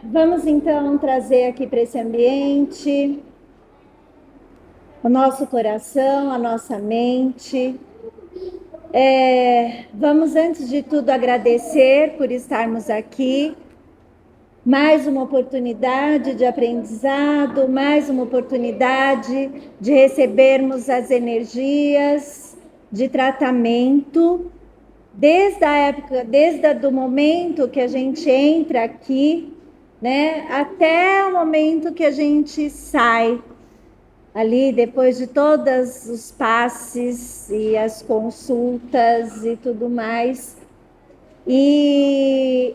Vamos então trazer aqui para esse ambiente o nosso coração, a nossa mente. Vamos, antes de tudo, agradecer por estarmos aqui. Mais uma oportunidade de aprendizado, mais uma oportunidade de recebermos as energias de tratamento. Desde a época, desde o momento que a gente entra aqui, né, até o momento que a gente sai ali, depois de todos os passes e as consultas e tudo mais. E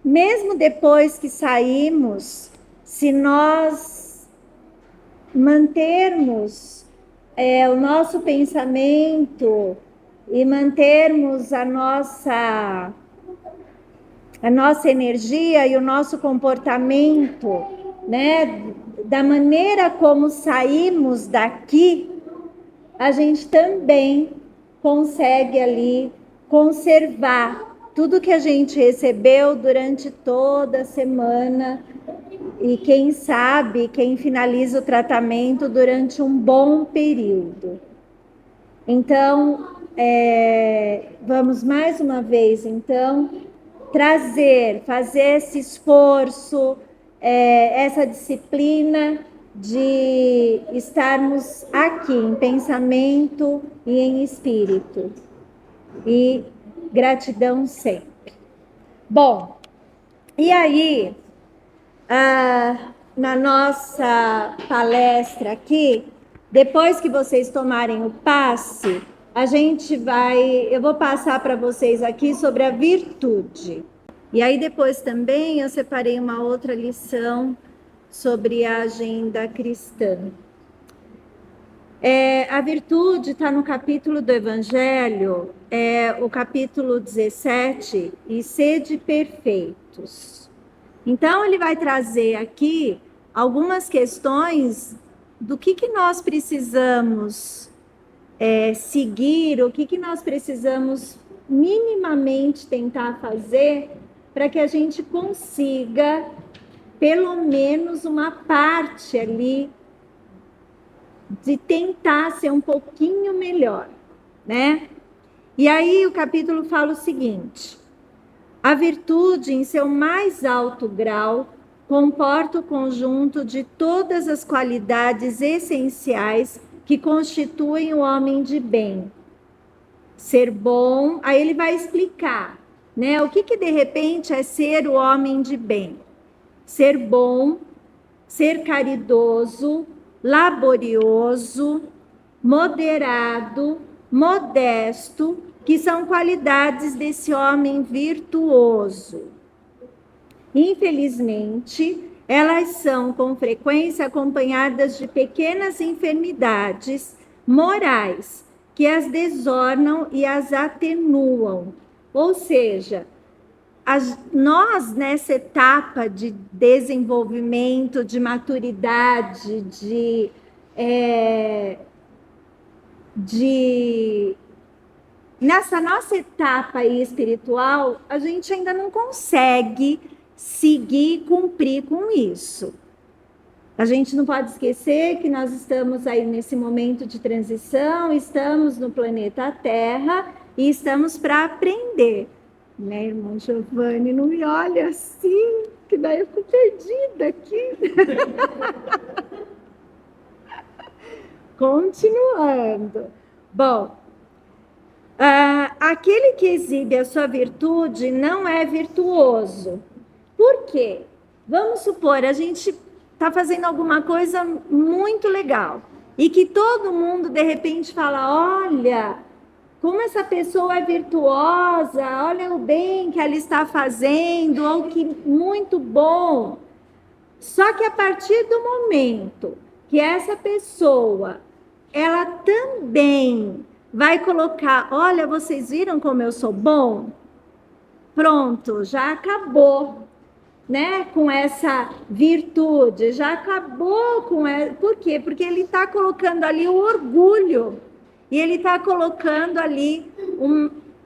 mesmo depois que saímos, se nós mantermos o nosso pensamento e mantermos a nossa energia e o nosso comportamento, né, da maneira como saímos daqui, a gente também consegue ali conservar tudo que a gente recebeu durante toda a semana e quem sabe, quem finaliza o tratamento durante um bom período. Então, vamos mais uma vez, então, fazer esse esforço, essa disciplina de estarmos aqui em pensamento e em espírito. E gratidão sempre. Bom, e aí, na nossa palestra aqui, depois que vocês tomarem o passe, eu vou passar para vocês aqui sobre a virtude. E aí depois também eu separei uma outra lição sobre a agenda cristã. A virtude está no capítulo do Evangelho, o capítulo 17, e sede perfeitos. Então, ele vai trazer aqui algumas questões do que nós precisamos seguir, o que nós precisamos minimamente tentar fazer para que a gente consiga, pelo menos, uma parte ali de tentar ser um pouquinho melhor, né? E aí o capítulo fala o seguinte: a virtude, em seu mais alto grau, comporta o conjunto de todas as qualidades essenciais que constituem o homem de bem. Ser bom, aí ele vai explicar, né? O que de repente é ser o homem de bem? Ser bom, ser caridoso, laborioso, moderado, modesto, que são qualidades desse homem virtuoso. Infelizmente, elas são com frequência acompanhadas de pequenas enfermidades morais que as desornam e as atenuam. Ou seja, nós nessa etapa de desenvolvimento, de maturidade, nessa nossa etapa aí espiritual, a gente ainda não consegue seguir e cumprir com isso. A gente não pode esquecer que nós estamos aí nesse momento de transição, estamos no planeta Terra e estamos para aprender. Né, irmão Giovanni, não me olha assim, que daí eu fico perdida aqui. Continuando. Bom, aquele que exibe a sua virtude não é virtuoso. Por quê? Vamos supor, a gente está fazendo alguma coisa muito legal e que todo mundo, de repente, fala, olha, como essa pessoa é virtuosa, olha o bem que ela está fazendo, ou que muito bom. Só que a partir do momento que essa pessoa, ela também vai colocar, olha, vocês viram como eu sou bom? Pronto, já acabou, né, com essa virtude, já acabou com ela. Por quê? Porque ele está colocando ali o orgulho. E ele está colocando ali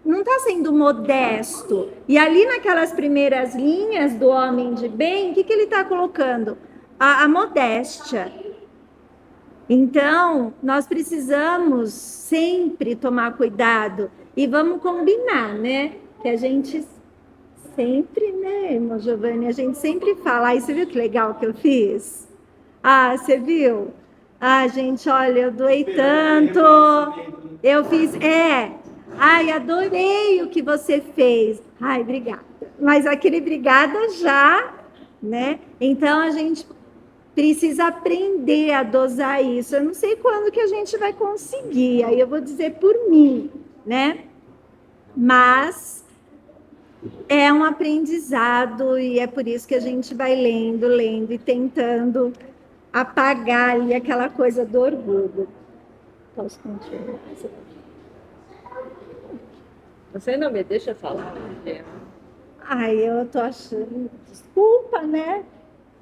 não está sendo modesto. E ali naquelas primeiras linhas do homem de bem, o que ele está colocando? A modéstia. Então, nós precisamos sempre tomar cuidado e vamos combinar, né? Que a gente sempre, né, irmã Giovanni, a gente sempre fala, ai, você viu que legal que eu fiz? Ah, você viu? Ah, gente, olha, eu doei tanto, eu fiz, ai, adorei o que você fez. Ai, obrigada. Mas aquele obrigada já, né? Então, a gente precisa aprender a dosar isso. Eu não sei quando que a gente vai conseguir, aí eu vou dizer por mim, né? Mas é um aprendizado e é por isso que a gente vai lendo, lendo e tentando apagar ali aquela coisa do orgulho. Posso continuar? Você não me deixa falar. Ai, eu tô achando, desculpa, né?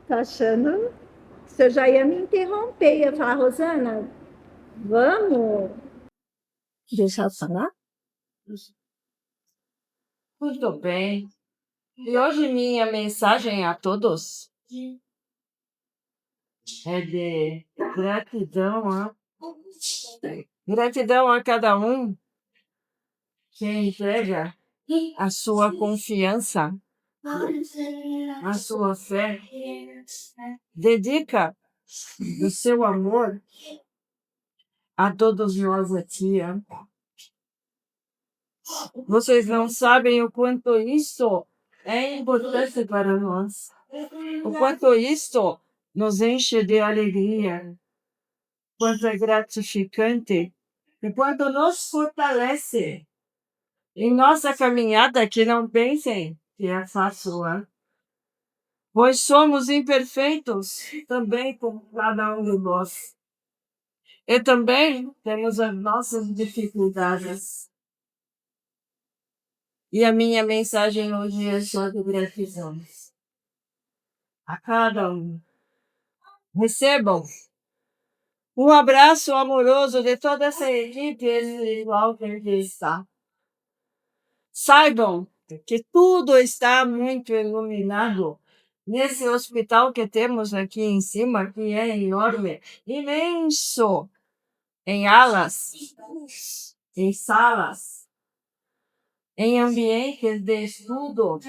Tô achando que você já ia me interromper, ia falar, Rosana, vamos deixar eu falar? Muito bem. E hoje minha mensagem a todos é de gratidão, gratidão a cada um que entrega a sua confiança, a sua fé, dedica o seu amor a todos nós aqui. Vocês não sabem o quanto isso é importante para nós, o quanto isso nos enche de alegria, quanto é gratificante e quanto nos fortalece em nossa caminhada, que não pensem que é fácil, pois somos imperfeitos também como cada um de nós. E também temos as nossas dificuldades. E a minha mensagem hoje é só de gratidão a cada um. Recebam um abraço amoroso de toda essa equipe espiritual que aqui está. Saibam que tudo está muito iluminado nesse hospital que temos aqui em cima, que é enorme, imenso, em alas, em salas, em ambientes de estudo,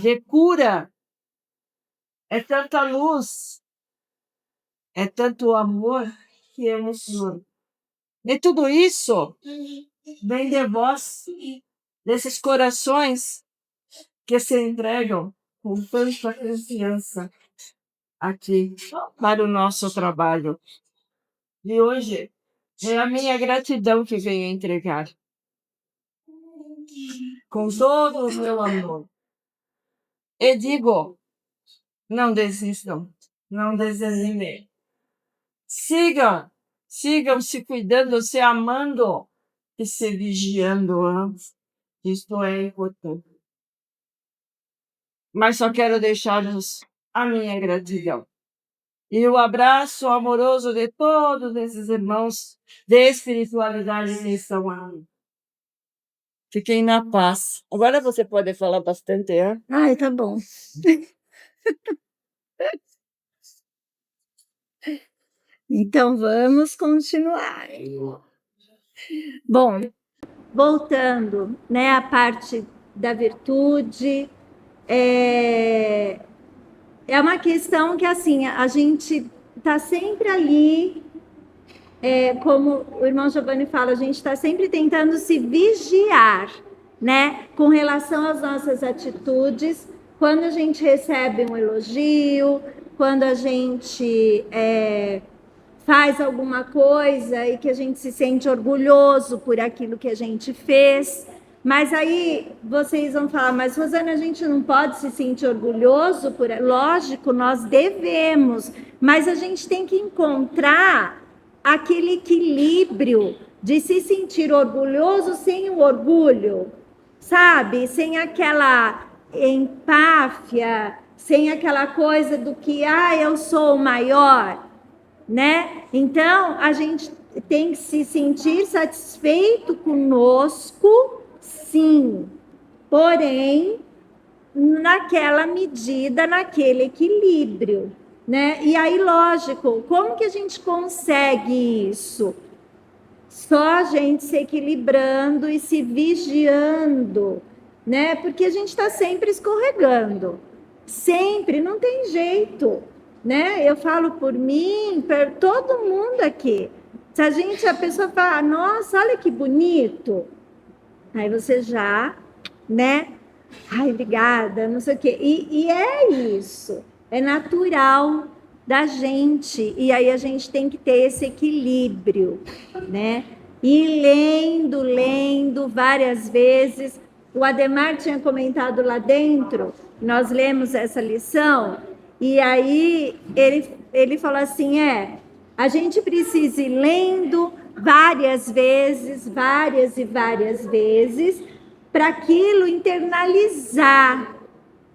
de cura. É tanta luz, é tanto amor que emociona. E tudo isso vem de vós, desses corações que se entregam com tanta confiança aqui para o nosso trabalho. E hoje é a minha gratidão que venho entregar. Com todo o meu amor. E digo, não desistam, não desanimem. Sigam se cuidando, se amando e se vigiando antes. Isto é importante. Mas só quero deixar-vos a minha gratidão. E o abraço amoroso de todos esses irmãos de espiritualidade que estão aqui. Fiquem na paz. Agora você pode falar bastante, hein? Ai, tá bom. Então vamos continuar. Bom, voltando, né, à parte da virtude, é uma questão que assim a gente está sempre ali, como o irmão Giovanni fala, a gente está sempre tentando se vigiar, né, com relação às nossas atitudes, quando a gente recebe um elogio, quando a gente faz alguma coisa e que a gente se sente orgulhoso por aquilo que a gente fez. Mas aí vocês vão falar, mas Rosana, a gente não pode se sentir orgulhoso por... Lógico, nós devemos, mas a gente tem que encontrar aquele equilíbrio de se sentir orgulhoso sem o orgulho, sabe? Sem aquela empáfia, sem aquela coisa do que, eu sou o maior, né? Então, a gente tem que se sentir satisfeito conosco, Sim, porém, naquela medida, naquele equilíbrio, né? E aí, lógico, como que a gente consegue isso? Só a gente se equilibrando e se vigiando, né? Porque a gente está sempre escorregando, sempre, não tem jeito, né? Eu falo por mim, por todo mundo aqui. Se a pessoa fala, nossa, olha que bonito, aí você já, né? Ai, obrigada, não sei o quê. E é isso, é natural da gente. E aí a gente tem que ter esse equilíbrio, né? E lendo várias vezes. O Ademar tinha comentado lá dentro, nós lemos essa lição, e aí ele falou assim: a gente precisa ir lendo várias vezes, várias e várias vezes, para aquilo internalizar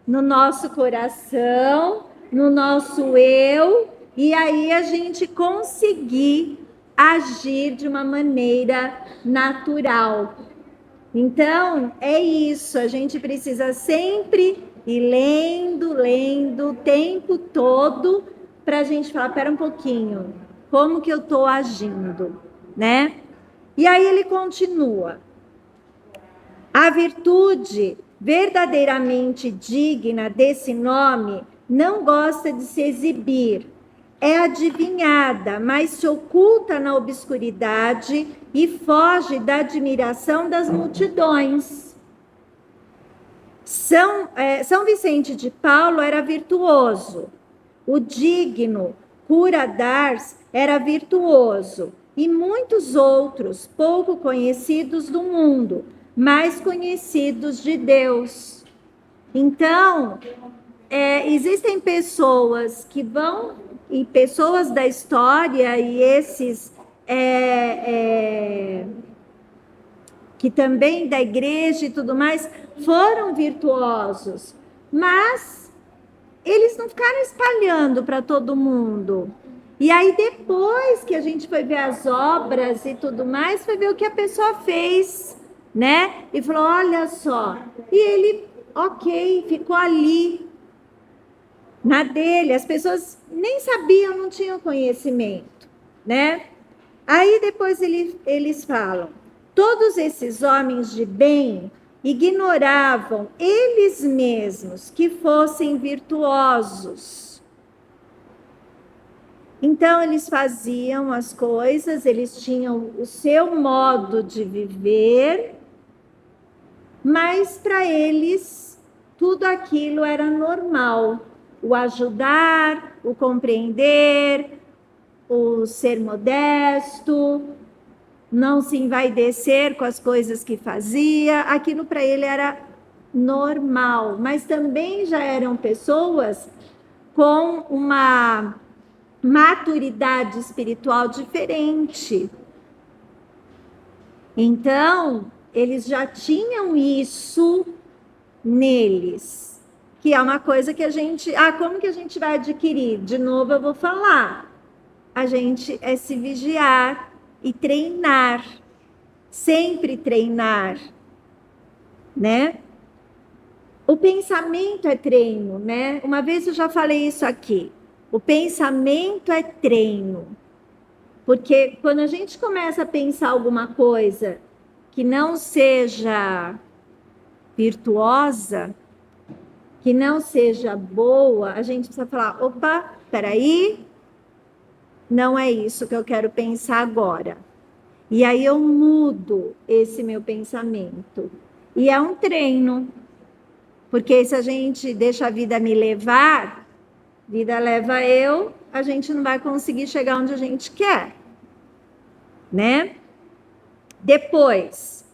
no nosso coração, no nosso eu, e aí a gente conseguir agir de uma maneira natural. Então, é isso, a gente precisa sempre ir lendo o tempo todo, para a gente falar, pera um pouquinho, como que eu estou agindo, né? E aí ele continua. A virtude verdadeiramente digna desse nome não gosta de se exibir, é adivinhada, mas se oculta na obscuridade e foge da admiração das multidões. São Vicente de Paulo era virtuoso, o digno Cura d'Ars era virtuoso, e muitos outros pouco conhecidos do mundo, mais conhecidos de Deus. Então, existem pessoas que vão, e pessoas da história, e esses que também da igreja e tudo mais, foram virtuosos, mas eles não ficaram espalhando para todo mundo. E aí, depois que a gente foi ver as obras e tudo mais, foi ver o que a pessoa fez, né? E falou, olha só. E ele, ok, ficou ali, na dele. As pessoas nem sabiam, não tinham conhecimento, né? Aí, depois eles falam, todos esses homens de bem ignoravam eles mesmos que fossem virtuosos. Então, eles faziam as coisas, eles tinham o seu modo de viver, mas para eles tudo aquilo era normal. O ajudar, o compreender, o ser modesto, não se envaidecer com as coisas que fazia, aquilo para ele era normal. Mas também já eram pessoas com uma maturidade espiritual diferente. Então, eles já tinham isso neles, que é uma coisa que a gente... como que a gente vai adquirir? De novo eu vou falar. A gente é se vigiar e treinar. Sempre treinar, né? O pensamento é treino, né? Uma vez eu já falei isso aqui. O pensamento é treino. Porque quando a gente começa a pensar alguma coisa que não seja virtuosa, que não seja boa, a gente precisa falar, opa, peraí, não é isso que eu quero pensar agora. E aí eu mudo esse meu pensamento. E é um treino. Porque se a gente deixa a vida me levar, vida leva eu, a gente não vai conseguir chegar onde a gente quer, né? Depois,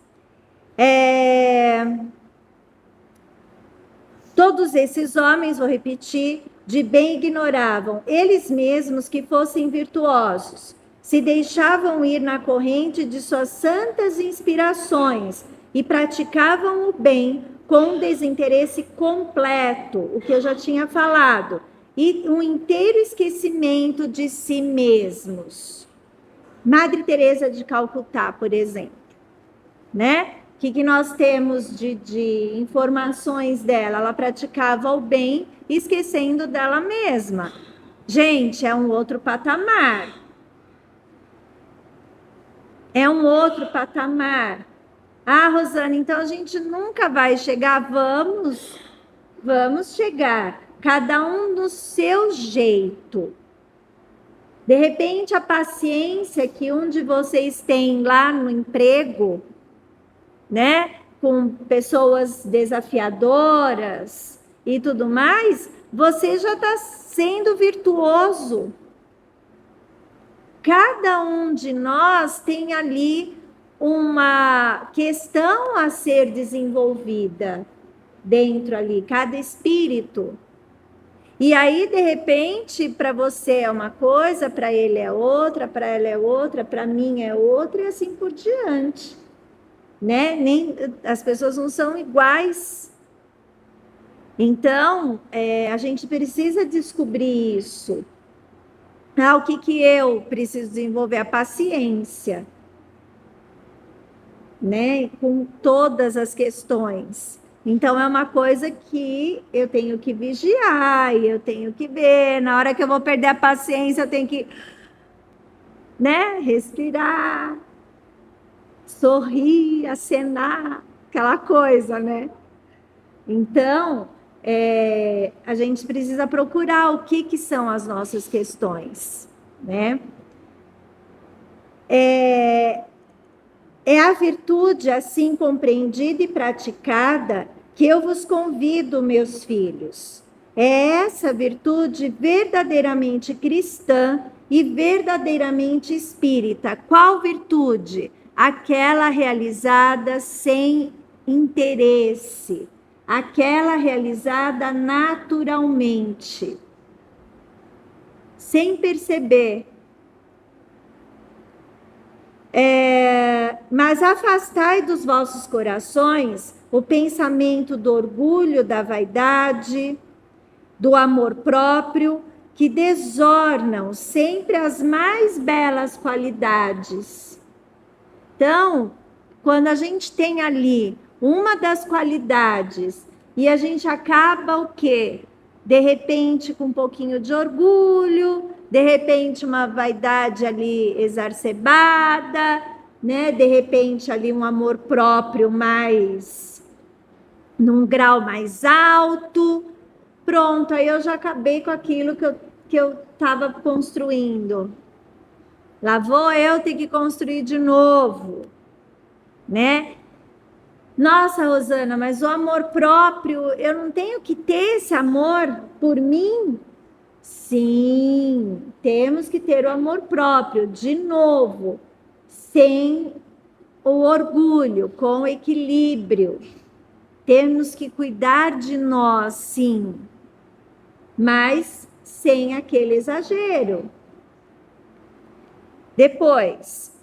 todos esses homens, vou repetir, de bem ignoravam eles mesmos que fossem virtuosos, se deixavam ir na corrente de suas santas inspirações e praticavam o bem com desinteresse completo, o que eu já tinha falado, e um inteiro esquecimento de si mesmos. Madre Teresa de Calcutá, por exemplo, né? que nós temos de informações dela? Ela praticava o bem, esquecendo dela mesma. Gente, é um outro patamar. É um outro patamar. Ah, Rosana, então a gente nunca vai chegar. Vamos chegar. Cada um do seu jeito. De repente, a paciência que um de vocês tem lá no emprego, né, com pessoas desafiadoras e tudo mais, você já está sendo virtuoso. Cada um de nós tem ali uma questão a ser desenvolvida dentro ali, cada espírito. E aí, de repente, para você é uma coisa, para ele é outra, para ela é outra, para mim é outra, e assim por diante. Né? As pessoas não são iguais. Então, a gente precisa descobrir isso. O que eu preciso desenvolver? A paciência, né? Com todas as questões. Então, é uma coisa que eu tenho que vigiar, e eu tenho que ver. Na hora que eu vou perder a paciência, eu tenho que, né? Respirar, sorrir, acenar, aquela coisa, né? Então, a gente precisa procurar o que são as nossas questões, né? É a virtude assim compreendida e praticada que eu vos convido, meus filhos. É essa virtude verdadeiramente cristã e verdadeiramente espírita. Qual virtude? Aquela realizada sem interesse, aquela realizada naturalmente, sem perceber. Mas afastai dos vossos corações o pensamento do orgulho, da vaidade, do amor próprio, que desornam sempre as mais belas qualidades. Então, quando a gente tem ali uma das qualidades e a gente acaba o quê? De repente com um pouquinho de orgulho, de repente uma vaidade ali exacerbada, né? De repente ali um amor próprio mais num grau mais alto. Pronto, aí eu já acabei com aquilo que eu estava construindo. Lá vou eu ter que construir de novo, né? Nossa, Rosana, mas o amor próprio, eu não tenho que ter esse amor por mim? Sim, temos que ter o amor próprio, de novo, sem o orgulho, com equilíbrio. Temos que cuidar de nós, sim, mas sem aquele exagero. Depois,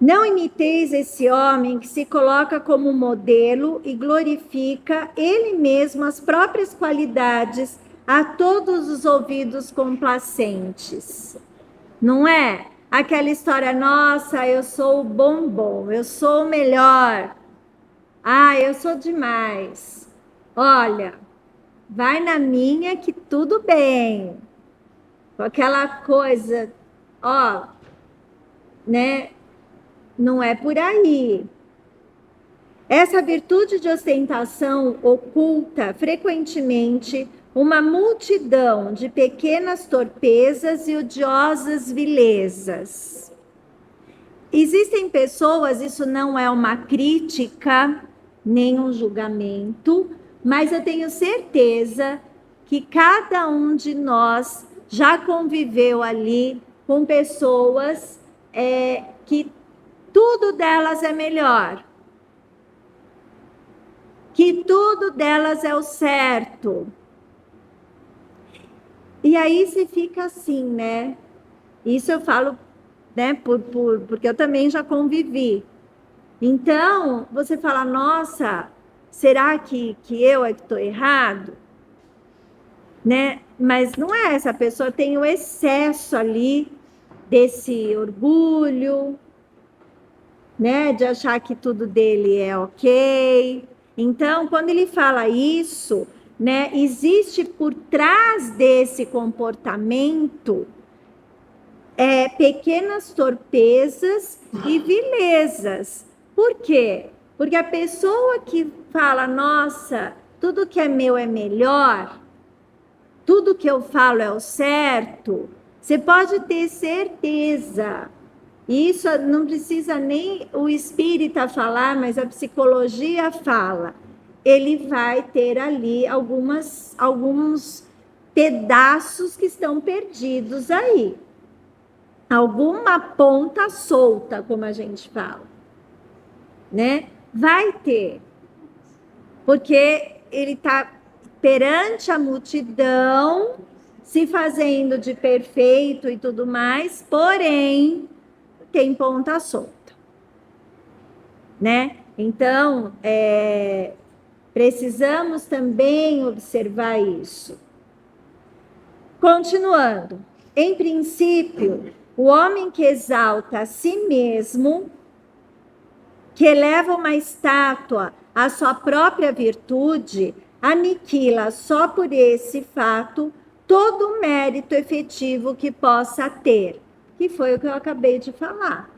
não imiteis esse homem que se coloca como modelo e glorifica ele mesmo as próprias qualidades a todos os ouvidos complacentes. Não é? Aquela história, nossa, eu sou o bombom, eu sou o melhor. Ah, eu sou demais. Olha, vai na minha que tudo bem. Com aquela coisa, ó, né? Não é por aí. Essa virtude de ostentação oculta frequentemente uma multidão de pequenas torpezas e odiosas vilezas. Existem pessoas, isso não é uma crítica, nem um julgamento, mas eu tenho certeza que cada um de nós já conviveu ali com pessoas que tudo delas é melhor, que tudo delas é o certo. E aí você fica assim, né? Isso eu falo, né? Porque eu também já convivi. Então, você fala, nossa, será que eu é que estou errado? Né? Mas não é, essa pessoa tem o excesso ali desse orgulho, né, de achar que tudo dele é ok. Então, quando ele fala isso, né, existe por trás desse comportamento pequenas torpezas e vilezas. Por quê? Porque a pessoa que fala, nossa, tudo que é meu é melhor, tudo que eu falo é o certo, você pode ter certeza. Isso não precisa nem o espírita falar, mas a psicologia fala. Ele vai ter ali alguns pedaços que estão perdidos aí. Alguma ponta solta, como a gente fala, né? Vai ter, porque ele está perante a multidão, se fazendo de perfeito e tudo mais, porém tem ponta solta, né? Então, precisamos também observar isso. Continuando, em princípio, o homem que exalta a si mesmo, que eleva uma estátua à sua própria virtude, aniquila só por esse fato todo o mérito efetivo que possa ter, que foi o que eu acabei de falar.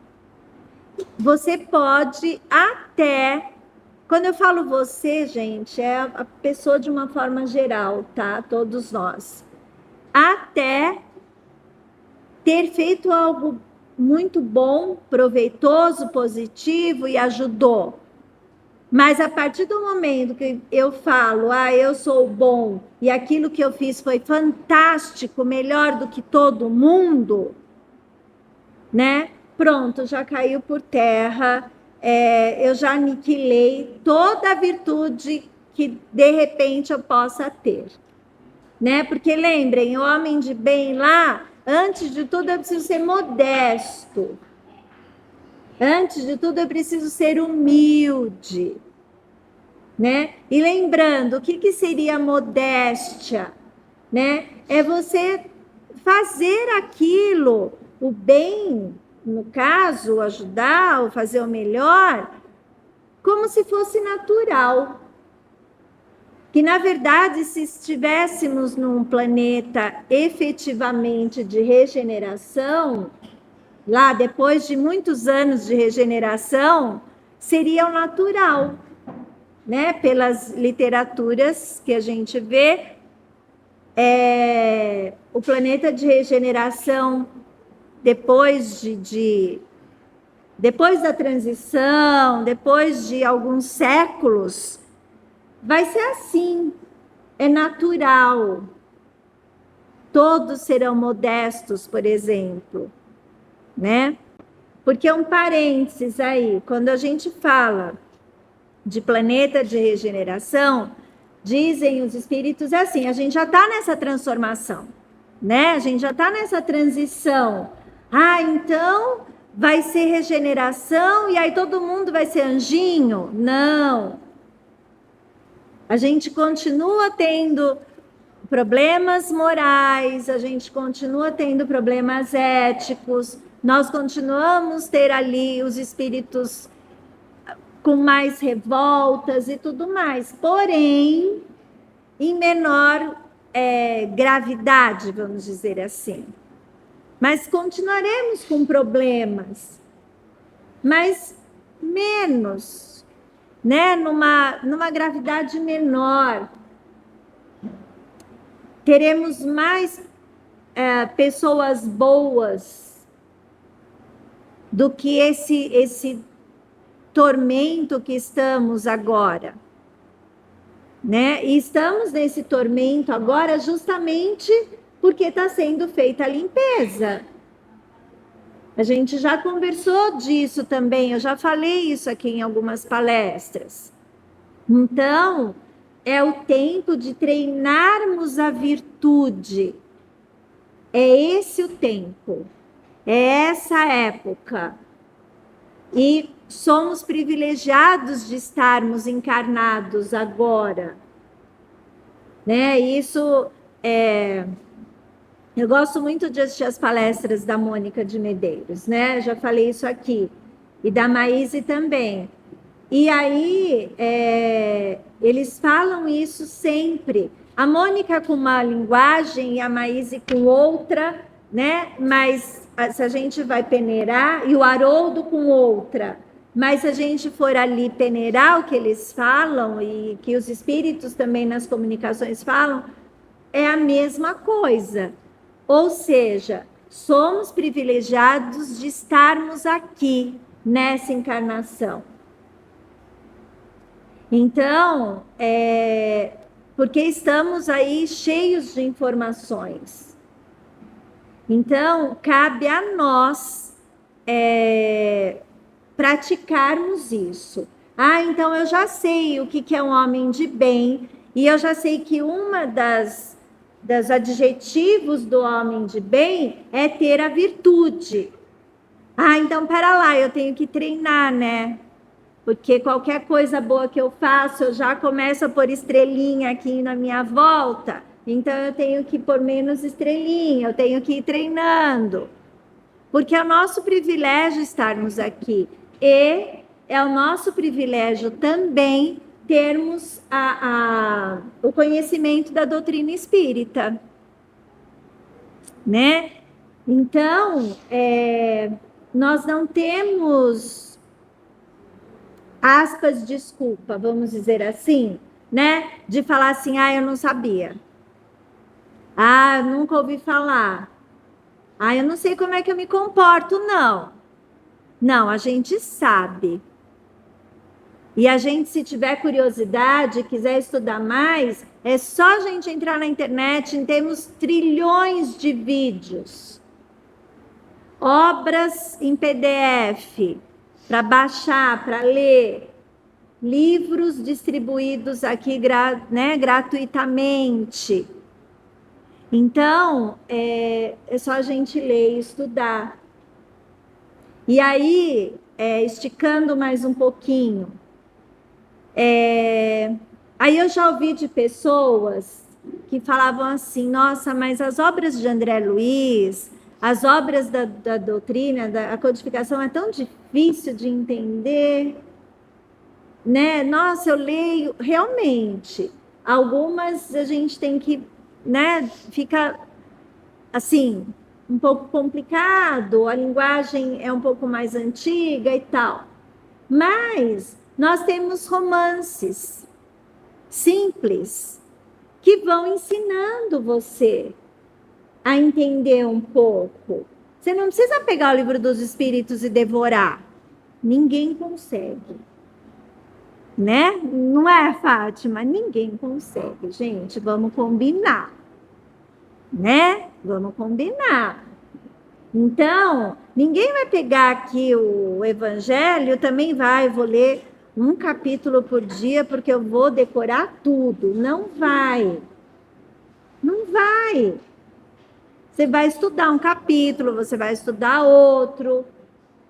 Você pode até, quando eu falo você, gente, é a pessoa de uma forma geral, tá? Todos nós. Até ter feito algo muito bom, proveitoso, positivo e ajudou. Mas a partir do momento que eu falo, eu sou bom e aquilo que eu fiz foi fantástico, melhor do que todo mundo, né? Pronto, já caiu por terra, eu já aniquilei toda a virtude que de repente eu possa ter, né? Porque lembrem, o homem de bem lá, antes de tudo eu preciso ser modesto, antes de tudo eu preciso ser humilde, né? E lembrando, o que seria modéstia, né? É você fazer aquilo, o bem, no caso, ajudar ou fazer o melhor, como se fosse natural. Que, na verdade, se estivéssemos num planeta efetivamente de regeneração, lá depois de muitos anos de regeneração, seria o natural, né? Pelas literaturas que a gente vê, o planeta de regeneração depois depois da transição, depois de alguns séculos, vai ser assim, é natural. Todos serão modestos, por exemplo, né? Porque um parênteses aí, quando a gente fala de planeta de regeneração, dizem os espíritos assim, a gente já está nessa transformação, né? A gente já está nessa transição. Então vai ser regeneração e aí todo mundo vai ser anjinho? Não. A gente continua tendo problemas morais, a gente continua tendo problemas éticos, nós continuamos ter ali os espíritos com mais revoltas e tudo mais, porém, em menor gravidade, vamos dizer assim. Mas continuaremos com problemas, mas menos, né? Numa gravidade menor. Teremos mais pessoas boas do que esse tormento que estamos agora, né? E estamos nesse tormento agora justamente porque está sendo feita a limpeza. A gente já conversou disso também, eu já falei isso aqui em algumas palestras. Então, é o tempo de treinarmos a virtude. É esse o tempo, é essa época. E somos privilegiados de estarmos encarnados agora, né? Isso Eu gosto muito de assistir as palestras da Mônica de Medeiros, né? Já falei isso aqui. E da Maíse também. E aí, eles falam isso sempre. A Mônica com uma linguagem e a Maíse com outra, né? Mas se a gente vai peneirar, e o Haroldo com outra. Mas se a gente for ali peneirar o que eles falam, e que os espíritos também nas comunicações falam, é a mesma coisa. Ou seja, somos privilegiados de estarmos aqui nessa encarnação. Então, porque estamos aí cheios de informações. Então, cabe a nós praticarmos isso. Ah, então eu já sei o que é um homem de bem, e eu já sei que uma das adjetivos do homem de bem é ter a virtude. Ah, então pera lá, eu tenho que treinar, né? Porque qualquer coisa boa que eu faço, eu já começo a pôr estrelinha aqui na minha volta. Então eu tenho que pôr menos estrelinha, eu tenho que ir treinando. Porque é o nosso privilégio estarmos aqui. E é o nosso privilégio também termos o conhecimento da doutrina espírita. Né? Então, nós não temos aspas, desculpa, vamos dizer assim, né? De falar assim, eu não sabia. Eu nunca ouvi falar. Eu não sei como é que eu me comporto, não. Não, a gente sabe. E a gente, se tiver curiosidade, quiser estudar mais, é só a gente entrar na internet, temos trilhões de vídeos. Obras em PDF, para baixar, para ler. Livros distribuídos aqui gratuitamente. Então, é só a gente ler e estudar. E aí, esticando mais um pouquinho, aí eu já ouvi de pessoas que falavam assim, nossa, mas as obras de André Luiz, as obras da doutrina, da codificação é tão difícil de entender, né? Nossa, eu leio, realmente, algumas a gente tem que, né, fica assim, um pouco complicado, a linguagem é um pouco mais antiga e tal. Mas nós temos romances simples que vão ensinando você a entender um pouco. Você não precisa pegar o livro dos espíritos e devorar. Ninguém consegue. Né? Não é, Fátima? Ninguém consegue, gente. Vamos combinar. Né? Vamos combinar. Então, ninguém vai pegar aqui o Evangelho, também vou ler um capítulo por dia, porque eu vou decorar tudo. Não vai. Não vai. Você vai estudar um capítulo, você vai estudar outro.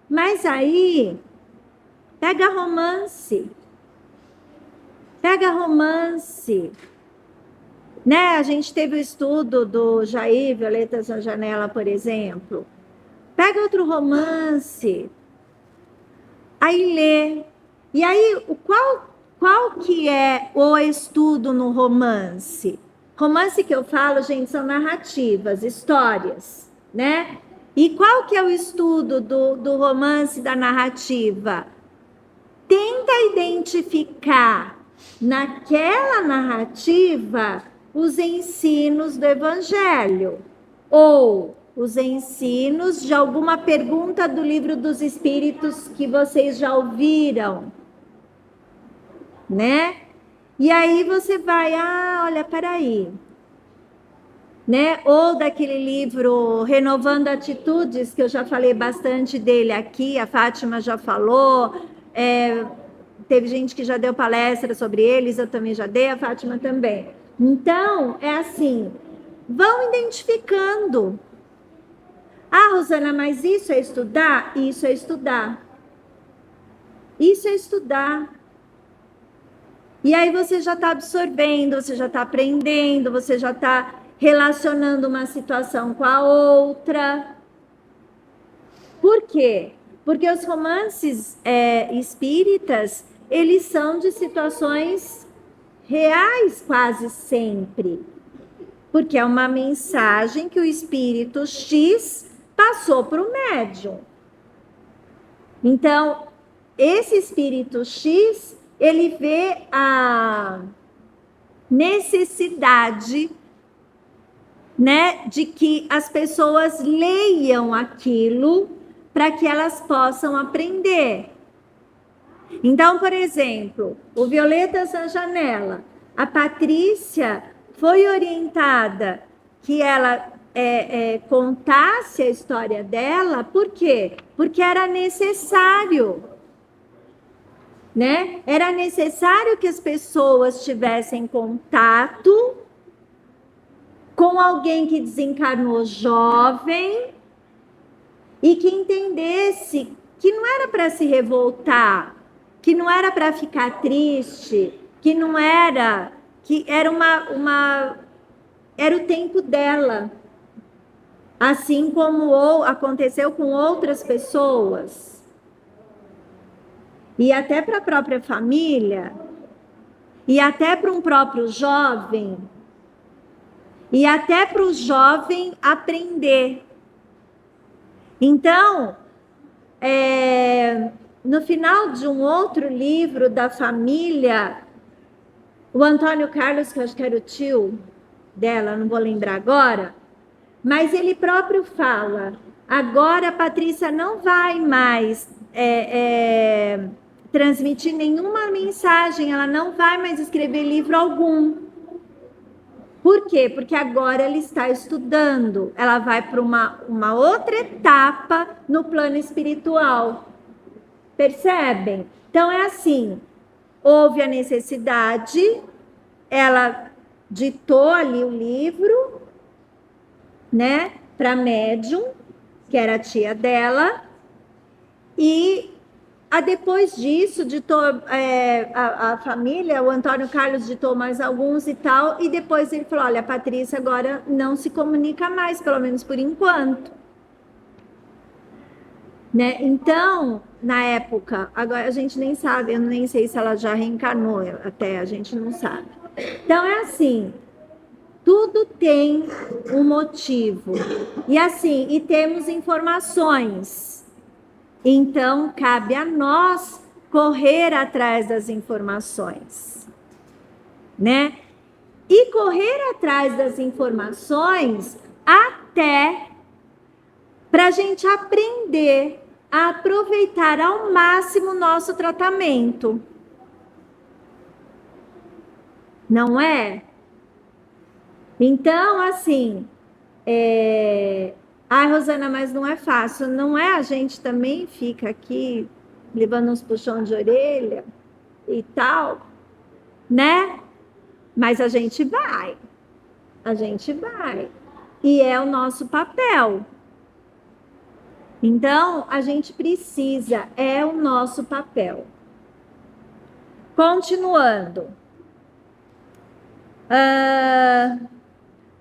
Mas aí, pega romance. Pega romance. Né? A gente teve o estudo do Jair Violetas na Janela, por exemplo. Pega outro romance, aí lê. E aí, qual que é o estudo no romance? Romance que eu falo, gente, são narrativas, histórias, né? E qual que é o estudo do romance, da narrativa? Tenta identificar naquela narrativa os ensinos do Evangelho, ou os ensinos de alguma pergunta do Livro dos Espíritos que vocês já ouviram, né? E aí você vai, olha, peraí, né? Ou daquele livro Renovando Atitudes, que eu já falei bastante dele aqui, a Fátima já falou, teve gente que já deu palestra sobre eles, eu também já dei, a Fátima também. Então, é assim, vão identificando. Rosana, mas isso é estudar? Isso é estudar. Isso é estudar. E aí você já está absorvendo, você já está aprendendo, você já está relacionando uma situação com a outra. Por quê? Porque os romances espíritas, eles são de situações reais quase sempre. Porque é uma mensagem que o espírito X passou para o médium. Então, esse espírito X, ele vê a necessidade, né, de que as pessoas leiam aquilo para que elas possam aprender. Então, por exemplo, o Violeta Sans Janela, a Patrícia foi orientada que ela contasse a história dela, por quê? Porque era necessário, né? Era necessário que as pessoas tivessem contato com alguém que desencarnou jovem e que entendesse que não era para se revoltar, que não era para ficar triste, que não era, que era era o tempo dela. Assim como aconteceu com outras pessoas. E até para a própria família, e até para um próprio jovem, e até para o jovem aprender. Então, no final de um outro livro da família, o Antônio Carlos, que eu acho que era o tio dela, não vou lembrar agora, mas ele próprio fala, agora a Patrícia não vai mais transmitir nenhuma mensagem, ela não vai mais escrever livro algum. Por quê? Porque agora ela está estudando, ela vai para uma outra etapa no plano espiritual. Percebem? Então é assim, houve a necessidade, ela ditou ali o livro, né, para médium, que era a tia dela, e depois disso, ditou a família, o Antônio Carlos ditou mais alguns e tal, e depois ele falou, olha, a Patrícia agora não se comunica mais, pelo menos por enquanto. Né? Então, na época, agora a gente nem sabe, eu nem sei se ela já reencarnou, até a gente não sabe. Então, é assim, tudo tem um motivo. E assim, e temos informações. Então, cabe a nós correr atrás das informações, né? E correr atrás das informações até para a gente aprender a aproveitar ao máximo o nosso tratamento. Não é? Então, assim, ai, Rosana, mas não é fácil. Não é? A gente também fica aqui levando uns puxões de orelha e tal, né? Mas a gente vai. A gente vai. E é o nosso papel. Então, a gente precisa, é o nosso papel. Continuando.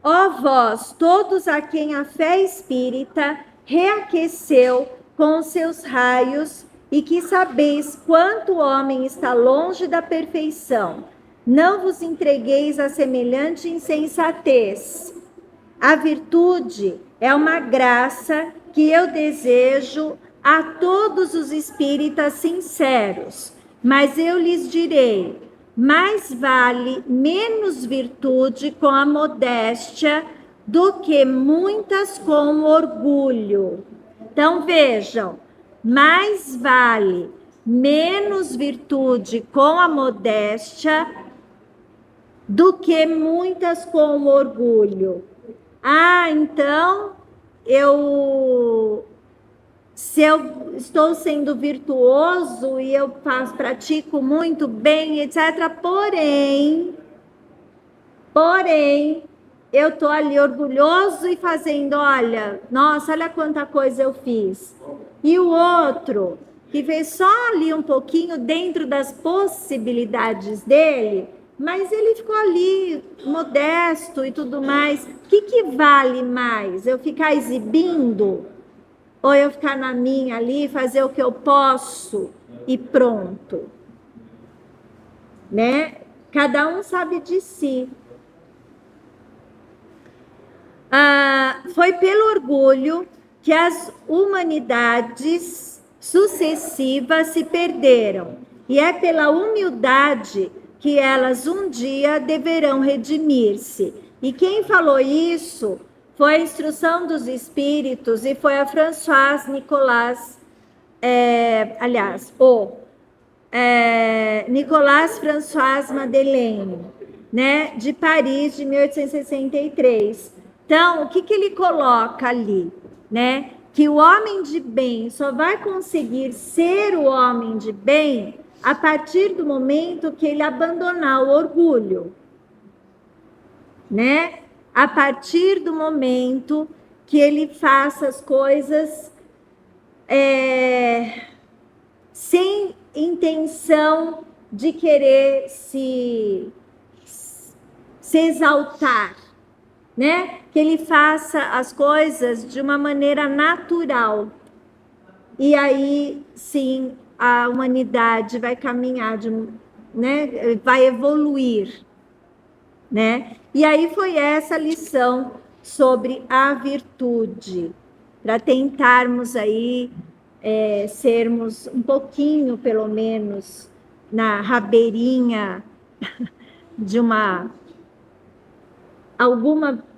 Ó vós, todos a quem a fé espírita reaqueceu com os seus raios e que sabeis quanto o homem está longe da perfeição, não vos entregueis a semelhante insensatez. A virtude é uma graça que eu desejo a todos os espíritas sinceros, mas eu lhes direi, mais vale menos virtude com a modéstia do que muitas com orgulho. Então vejam, mais vale menos virtude com a modéstia do que muitas com orgulho. Ah, então se eu estou sendo virtuoso e eu pratico muito bem, etc. Porém, eu estou ali orgulhoso e fazendo, olha, nossa, olha quanta coisa eu fiz. E o outro, que fez só ali um pouquinho dentro das possibilidades dele, mas ele ficou ali modesto e tudo mais. que vale mais? Eu ficar exibindo? Ou eu ficar na minha ali, fazer o que eu posso e pronto? Né? Cada um sabe de si. Foi pelo orgulho que as humanidades sucessivas se perderam, e é pela humildade que elas um dia deverão redimir-se. E quem falou isso foi a instrução dos espíritos e foi a Françoise Nicolas, Nicolas François Madeleine, né, de Paris, de 1863. Então, o que ele coloca ali, né? Que o homem de bem só vai conseguir ser o homem de bem a partir do momento que ele abandonar o orgulho, né? A partir do momento que ele faça as coisas sem intenção de querer se exaltar, né? Que ele faça as coisas de uma maneira natural. E aí, sim, a humanidade vai caminhar, né? Vai evoluir, né? E aí foi essa lição sobre a virtude, para tentarmos aí sermos um pouquinho, pelo menos, na rabeirinha de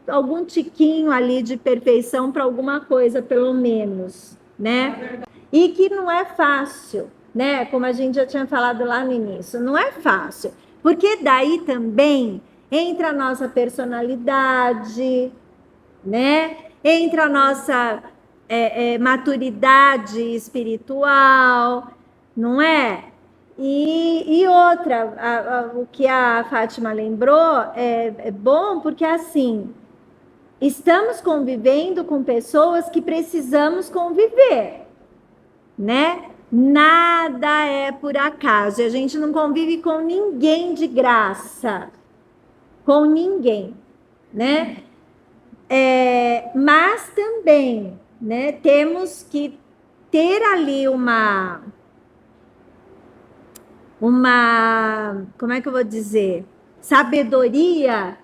algum tiquinho ali de perfeição para alguma coisa, pelo menos, né? E que não é fácil, né? Como a gente já tinha falado lá no início, não é fácil, porque daí também entra a nossa personalidade, né? Entra a nossa maturidade espiritual, não é? E outra, o que a Fátima lembrou é bom porque, assim, estamos convivendo com pessoas que precisamos conviver, né? Nada é por acaso. A gente não convive com ninguém de graça. Com ninguém, né? Mas também, né, temos que ter ali como é que eu vou dizer? Sabedoria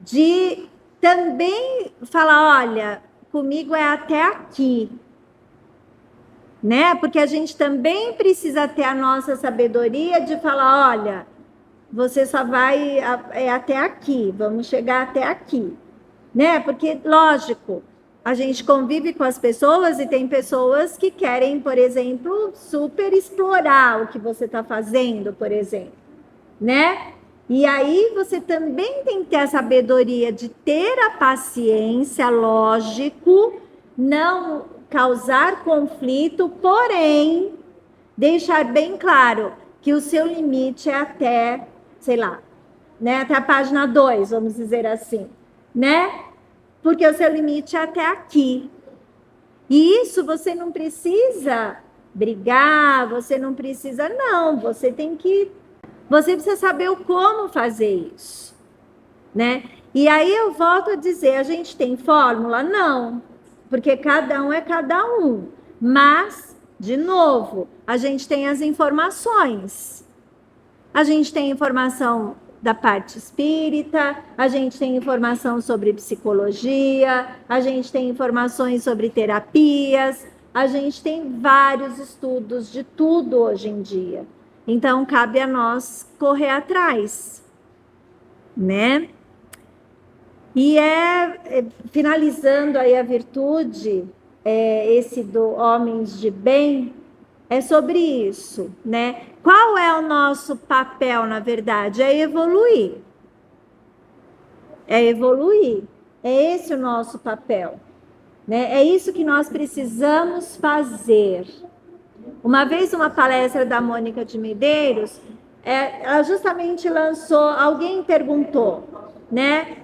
de também falar, olha, comigo é até aqui, né? Porque a gente também precisa ter a nossa sabedoria de falar, olha, você só vai até aqui, vamos chegar até aqui, né? Porque, lógico, a gente convive com as pessoas e tem pessoas que querem, por exemplo, super explorar o que você está fazendo, por exemplo, né? E aí você também tem que ter a sabedoria de ter a paciência, lógico, não causar conflito, porém, deixar bem claro que o seu limite é até, sei lá, né? Até a página 2, vamos dizer assim, né? Porque o seu limite é até aqui. E isso você não precisa brigar, você não precisa, não. Você precisa saber o como fazer isso, né? E aí eu volto a dizer, a gente tem fórmula? Não, porque cada um é cada um. Mas, de novo, a gente tem as informações. A gente tem informação da parte espírita, a gente tem informação sobre psicologia, a gente tem informações sobre terapias, a gente tem vários estudos de tudo hoje em dia. Então, cabe a nós correr atrás, né? E finalizando aí a virtude, esse do homens de bem, é sobre isso, né? Qual é o nosso papel, na verdade? É evoluir. É evoluir. É esse o nosso papel, né? É isso que nós precisamos fazer. Uma vez, uma palestra da Mônica de Medeiros, ela justamente lançou, alguém perguntou, né?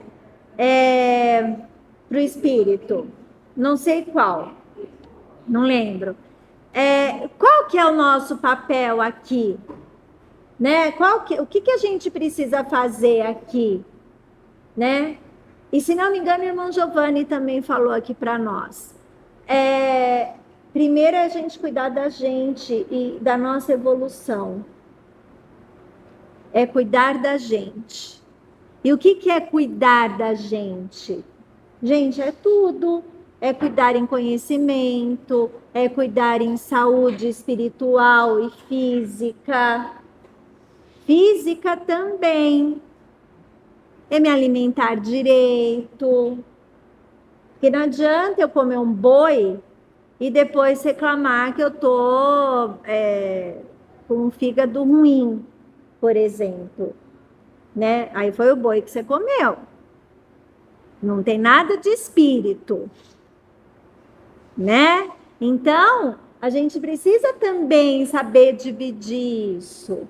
Para o espírito, não sei qual, não lembro. Qual que é o nosso papel aqui? Né? O que a gente precisa fazer aqui? Né? E se não me engano, o irmão Giovanni também falou aqui para nós. Primeiro é a gente cuidar da gente e da nossa evolução. É cuidar da gente. E o que é cuidar da gente? Gente, é tudo. É cuidar em conhecimento, é cuidar em saúde espiritual e física. Física também. É me alimentar direito. Porque não adianta eu comer um boi e depois reclamar que eu tô com um fígado ruim, por exemplo. Né? Aí foi o boi que você comeu. Não tem nada de espírito, né? Então, a gente precisa também saber dividir isso,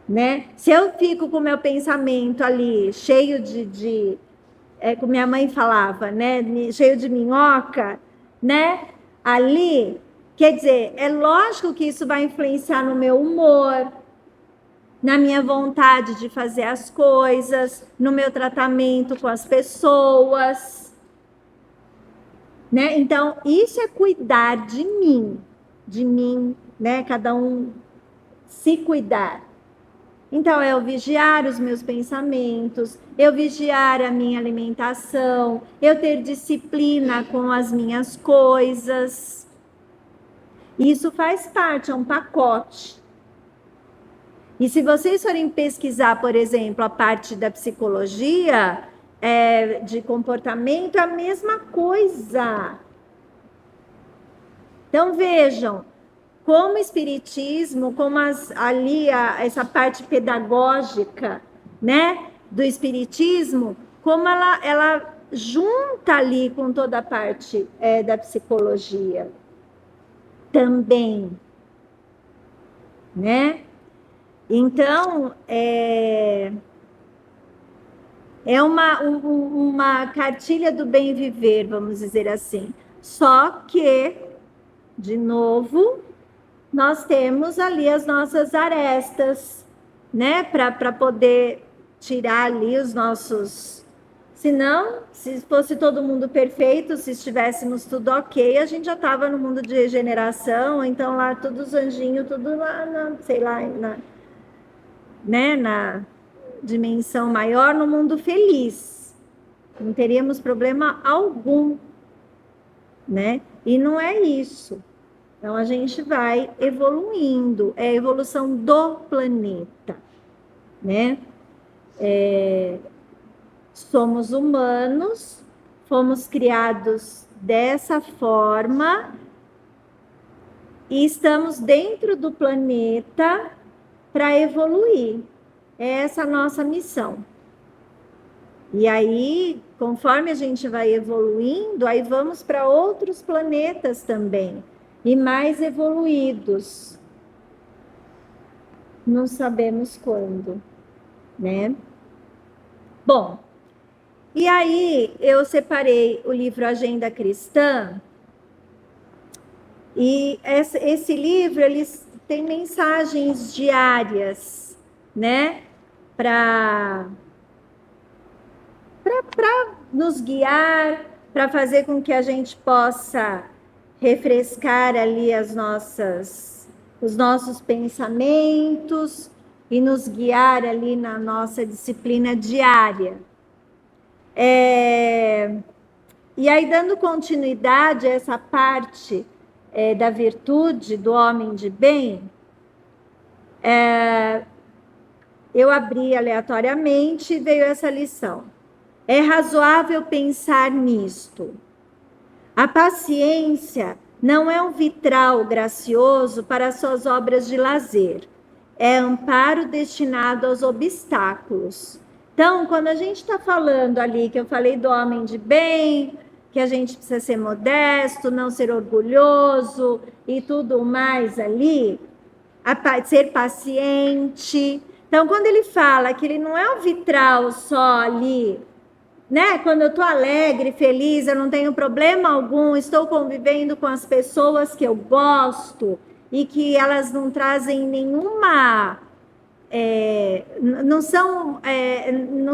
né? Se eu fico com o meu pensamento ali cheio como minha mãe falava, né? Cheio de minhoca, né? Ali, quer dizer, é lógico que isso vai influenciar no meu humor, na minha vontade de fazer as coisas, no meu tratamento com as pessoas, né? Então, isso é cuidar de mim, né? Cada um se cuidar. Então, é eu vigiar os meus pensamentos, eu vigiar a minha alimentação, eu ter disciplina com as minhas coisas. Isso faz parte, é um pacote. E se vocês forem pesquisar, por exemplo, a parte da psicologia, de comportamento, é a mesma coisa. Então, vejam, como o espiritismo, como essa parte pedagógica, né, do espiritismo, como ela junta ali com toda a parte da psicologia também, né? Então, é uma cartilha do bem viver, vamos dizer assim. Só que, de novo, nós temos ali as nossas arestas, né? Para poder tirar ali os nossos. Senão, se fosse todo mundo perfeito, se estivéssemos tudo ok, a gente já estava no mundo de regeneração, então lá todos os anjinhos, tudo lá, sei lá, né? Na dimensão maior, no mundo feliz. Não teríamos problema algum, né? E não é isso. Então, a gente vai evoluindo, é a evolução do planeta, né? Somos humanos, fomos criados dessa forma e estamos dentro do planeta para evoluir. É essa a nossa missão. E aí, conforme a gente vai evoluindo, aí vamos para outros planetas também, e mais evoluídos. Não sabemos quando, né? Bom, e aí eu separei o livro Agenda Cristã, e esse livro, ele tem mensagens diárias, né? Para nos guiar, para fazer com que a gente possa refrescar ali os nossos pensamentos e nos guiar ali na nossa disciplina diária. E aí, dando continuidade a essa parte da virtude do homem de bem, eu abri aleatoriamente e veio essa lição. É razoável pensar nisto. A paciência não é um vitral gracioso para suas obras de lazer. É amparo destinado aos obstáculos. Então, quando a gente está falando ali, que eu falei do homem de bem, que a gente precisa ser modesto, não ser orgulhoso e tudo mais ali, ser paciente. Então, quando ele fala que ele não é um vitral só ali, né? Quando eu estou alegre, feliz, eu não tenho problema algum, estou convivendo com as pessoas que eu gosto e que elas não trazem nenhuma, não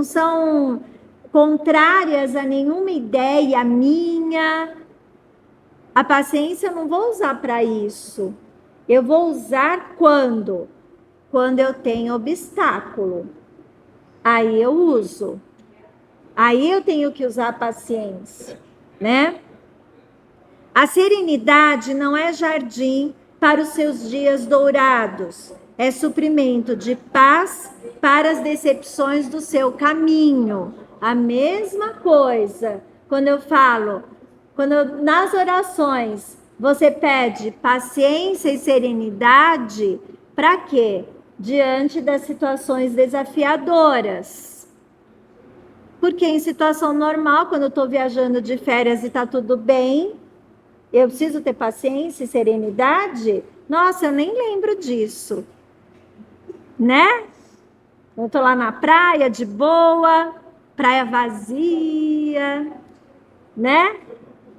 são contrárias a nenhuma ideia minha. A paciência eu não vou usar para isso. Eu vou usar quando? Quando eu tenho obstáculo. Aí eu uso. Aí eu tenho que usar a paciência, né? A serenidade não é jardim para os seus dias dourados. É suprimento de paz para as decepções do seu caminho. A mesma coisa. Quando eu falo, nas orações você pede paciência e serenidade, para quê? Diante das situações desafiadoras. Porque em situação normal, quando eu estou viajando de férias e está tudo bem, eu preciso ter paciência e serenidade? Nossa, eu nem lembro disso, né? Eu tô lá na praia de boa, praia vazia, né?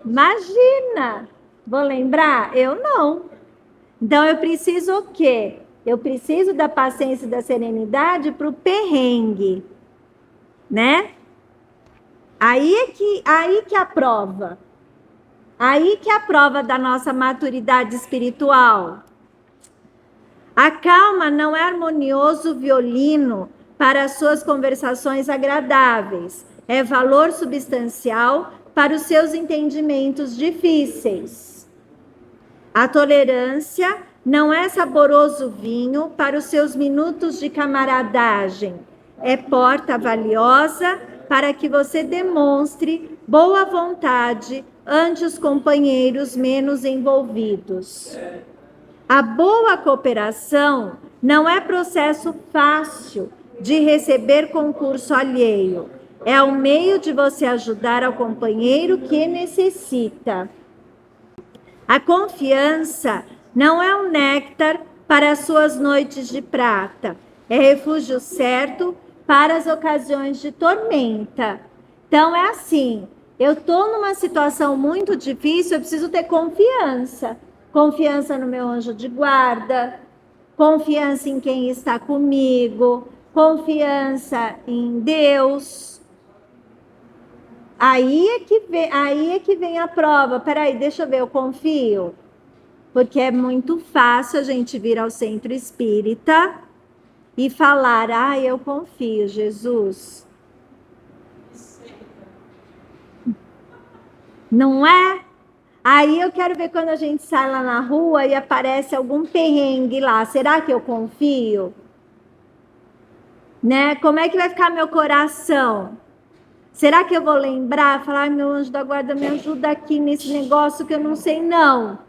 Imagina! Vou lembrar? Eu não. Então eu preciso o quê? Eu preciso da paciência e da serenidade para o perrengue, né? Aí que a prova. Aí que é a prova da nossa maturidade espiritual. A calma não é harmonioso violino para as suas conversações agradáveis. É valor substancial para os seus entendimentos difíceis. A tolerância não é saboroso vinho para os seus minutos de camaradagem. É porta valiosa para que você demonstre boa vontade ante os companheiros menos envolvidos. A boa cooperação não é processo fácil de receber concurso alheio. É o meio de você ajudar ao companheiro que necessita. A confiança não é um néctar para as suas noites de prata. É refúgio certo para as ocasiões de tormenta. Então, é assim, eu estou numa situação muito difícil, eu preciso ter confiança. Confiança no meu anjo de guarda, confiança em quem está comigo, confiança em Deus. Aí é que vem a prova. Peraí, deixa eu ver, eu confio. Porque é muito fácil a gente vir ao centro espírita e falar, eu confio, Jesus. Não é? Aí eu quero ver quando a gente sai lá na rua e aparece algum perrengue lá. Será que eu confio? Né? Como é que vai ficar meu coração? Será que eu vou lembrar? Falar, meu anjo da guarda, me ajuda aqui nesse negócio que eu não sei, não.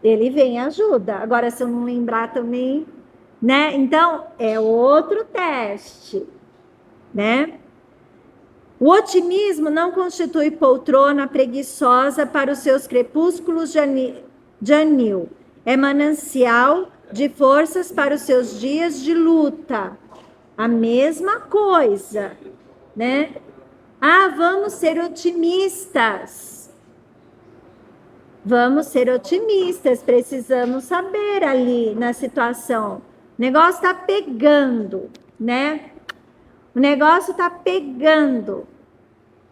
Ele vem e ajuda. Agora, se eu não lembrar também, né? Então, é outro teste, né? O otimismo não constitui poltrona preguiçosa para os seus crepúsculos de anil. É manancial de forças para os seus dias de luta. A mesma coisa, né? Vamos ser otimistas. Vamos ser otimistas, precisamos saber ali na situação. O negócio está pegando, né? O negócio está pegando.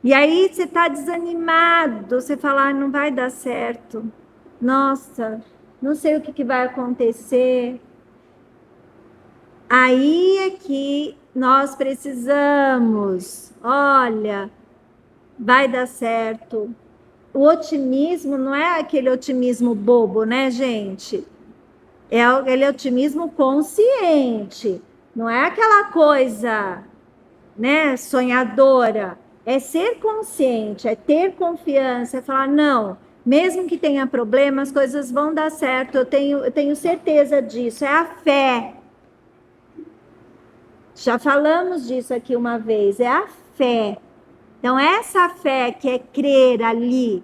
E aí você está desanimado, você fala, não vai dar certo. Nossa, não sei o que vai acontecer. Aí é que nós precisamos, olha, vai dar certo. O otimismo não é aquele otimismo bobo, né, gente? É aquele otimismo consciente. Não é aquela coisa, né, sonhadora. É ser consciente, é ter confiança, é falar, não, mesmo que tenha problema, as coisas vão dar certo, eu tenho certeza disso, é a fé. Já falamos disso aqui uma vez, é a fé. Então, essa fé que é crer ali,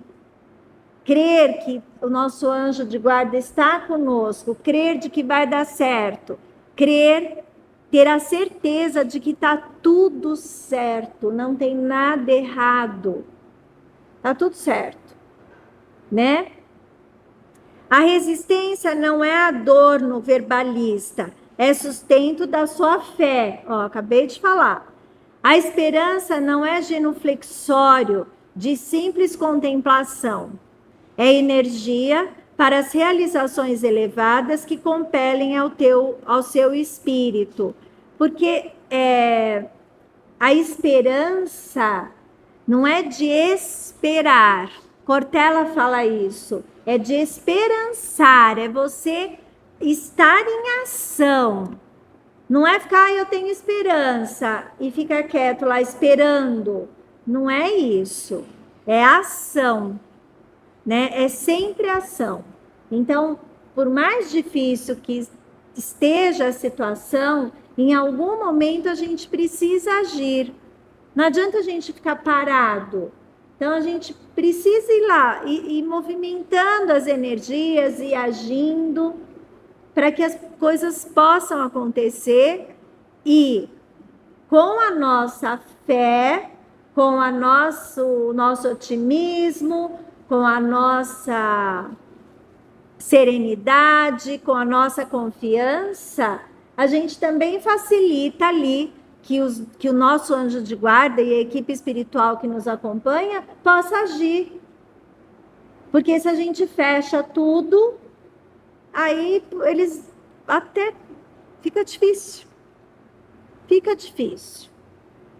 crer que o nosso anjo de guarda está conosco, crer de que vai dar certo, crer, ter a certeza de que está tudo certo, não tem nada errado, está tudo certo, né? A resistência não é adorno verbalista, é sustento da sua fé. Ó, acabei de falar. A esperança não é genuflexório de simples contemplação. É energia para as realizações elevadas que compelem ao seu espírito. Porque a esperança não é de esperar. Cortella fala isso. É de esperançar, é você estar em ação. Não é ficar, eu tenho esperança e ficar quieto lá esperando. Não é isso. É ação, né? É sempre ação. Então, por mais difícil que esteja a situação, em algum momento a gente precisa agir. Não adianta a gente ficar parado. Então, a gente precisa ir lá e movimentando as energias e agindo para que as coisas possam acontecer e com a nossa fé, com o nosso otimismo, com a nossa serenidade, com a nossa confiança, a gente também facilita ali que o nosso anjo de guarda e a equipe espiritual que nos acompanha possa agir. Porque se a gente fecha tudo, aí eles até fica difícil,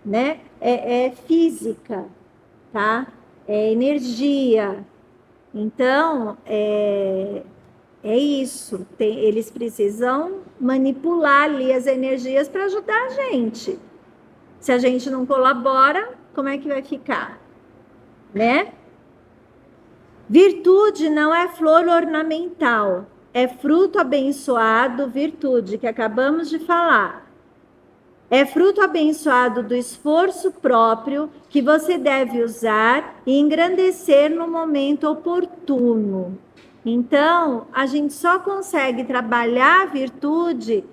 né? É física, tá? É energia. Então, é isso. Eles precisam manipular ali as energias para ajudar a gente. Se a gente não colabora, como é que vai ficar? Né? Virtude não é flor ornamental, é fruto abençoado, virtude, que acabamos de falar. É fruto abençoado do esforço próprio que você deve usar e engrandecer no momento oportuno. Então, a gente só consegue trabalhar a virtude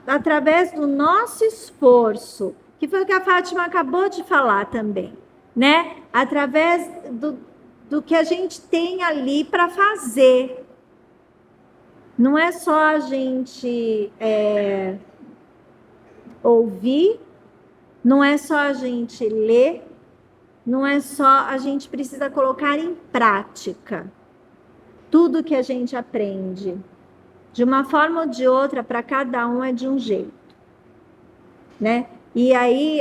através do nosso esforço, que foi o que a Fátima acabou de falar também, né? Através do que a gente tem ali para fazer. Não é só a gente ouvir, não é só a gente ler, não é só a gente precisa colocar em prática tudo que a gente aprende. De uma forma ou de outra, para cada um é de um jeito, né? E aí,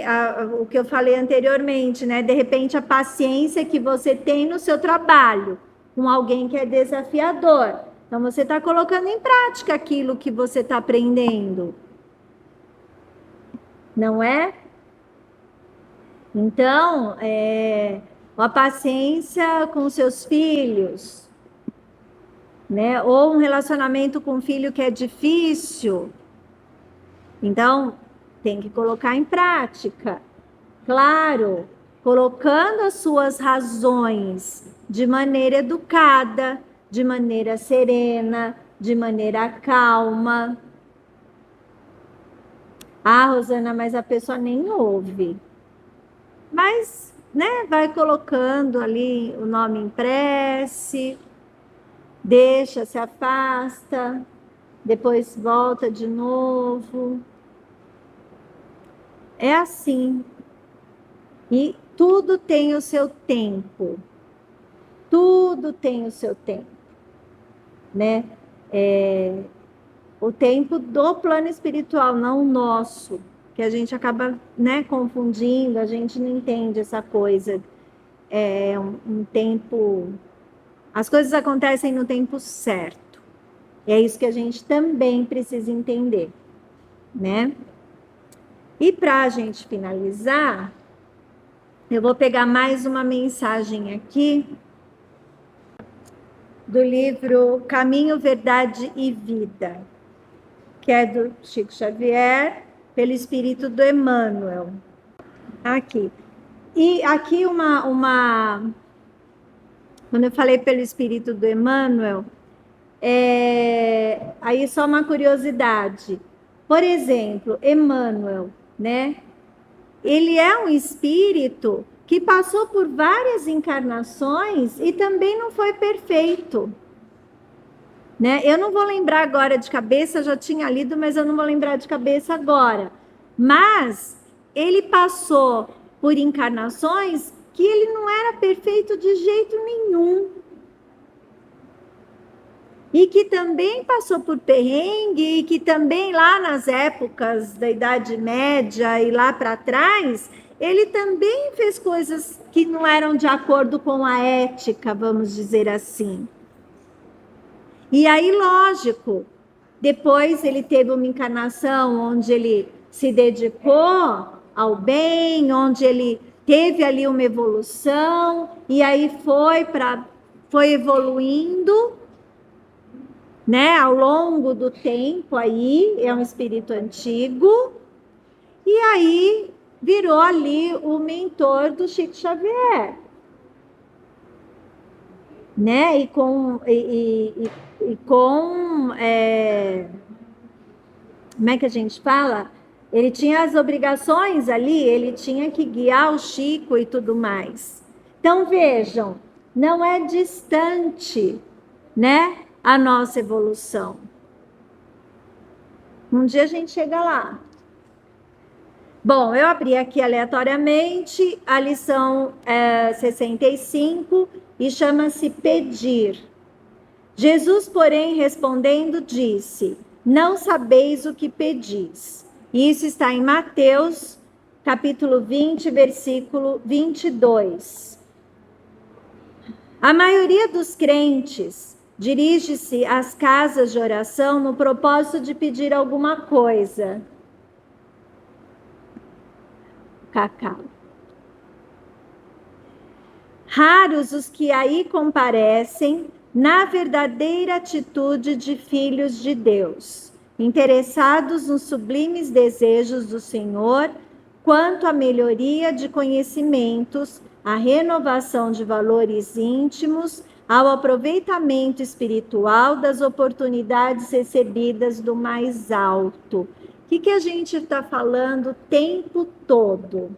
o que eu falei anteriormente, né? De repente, a paciência que você tem no seu trabalho com alguém que é desafiador. Então, você está colocando em prática aquilo que você está aprendendo. Não é? Então, a paciência com seus filhos, né? Ou um relacionamento com um filho que é difícil. Então, tem que colocar em prática. Claro, colocando as suas razões de maneira educada, de maneira serena, de maneira calma. Ah, Rosana, mas a pessoa nem ouve. Mas, né, vai colocando ali o nome em prece, deixa, se afasta, depois volta de novo. É assim. E tudo tem o seu tempo. Tudo tem o seu tempo, né? O tempo do plano espiritual, não o nosso, que a gente acaba, né, confundindo, a gente não entende essa coisa. É um tempo... As coisas acontecem no tempo certo. E é isso que a gente também precisa entender, né? E para a gente finalizar, eu vou pegar mais uma mensagem aqui do livro Caminho, Verdade e Vida, que é do Chico Xavier, pelo espírito do Emmanuel. Aqui. E aqui quando eu falei pelo espírito do Emmanuel, aí só uma curiosidade. Por exemplo, Emmanuel, né? Ele é um espírito que passou por várias encarnações e também não foi perfeito, né? Eu não vou lembrar agora de cabeça, já tinha lido, mas eu não vou lembrar de cabeça agora. Mas ele passou por encarnações que ele não era perfeito de jeito nenhum. E que também passou por perrengue, e que também lá nas épocas da Idade Média e lá para trás, ele também fez coisas que não eram de acordo com a ética, vamos dizer assim. E aí, lógico, depois ele teve uma encarnação onde ele se dedicou ao bem, onde ele teve ali uma evolução, e aí foi evoluindo, né, ao longo do tempo aí, é um espírito antigo, e aí virou ali o mentor do Chico Xavier, né, e com como é que a gente fala? Ele tinha as obrigações ali, ele tinha que guiar o Chico e tudo mais. Então, vejam, não é distante, né, a nossa evolução. Um dia a gente chega lá. Bom, eu abri aqui aleatoriamente a lição 65 e chama-se Pedir. Jesus, porém, respondendo, disse: Não sabeis o que pedis. Isso está em Mateus, capítulo 20, versículo 22. A maioria dos crentes dirige-se às casas de oração no propósito de pedir alguma coisa. Cacau. Raros os que aí comparecem na verdadeira atitude de filhos de Deus, interessados nos sublimes desejos do Senhor quanto à melhoria de conhecimentos, à renovação de valores íntimos, ao aproveitamento espiritual das oportunidades recebidas do mais alto. O que a gente está falando o tempo todo?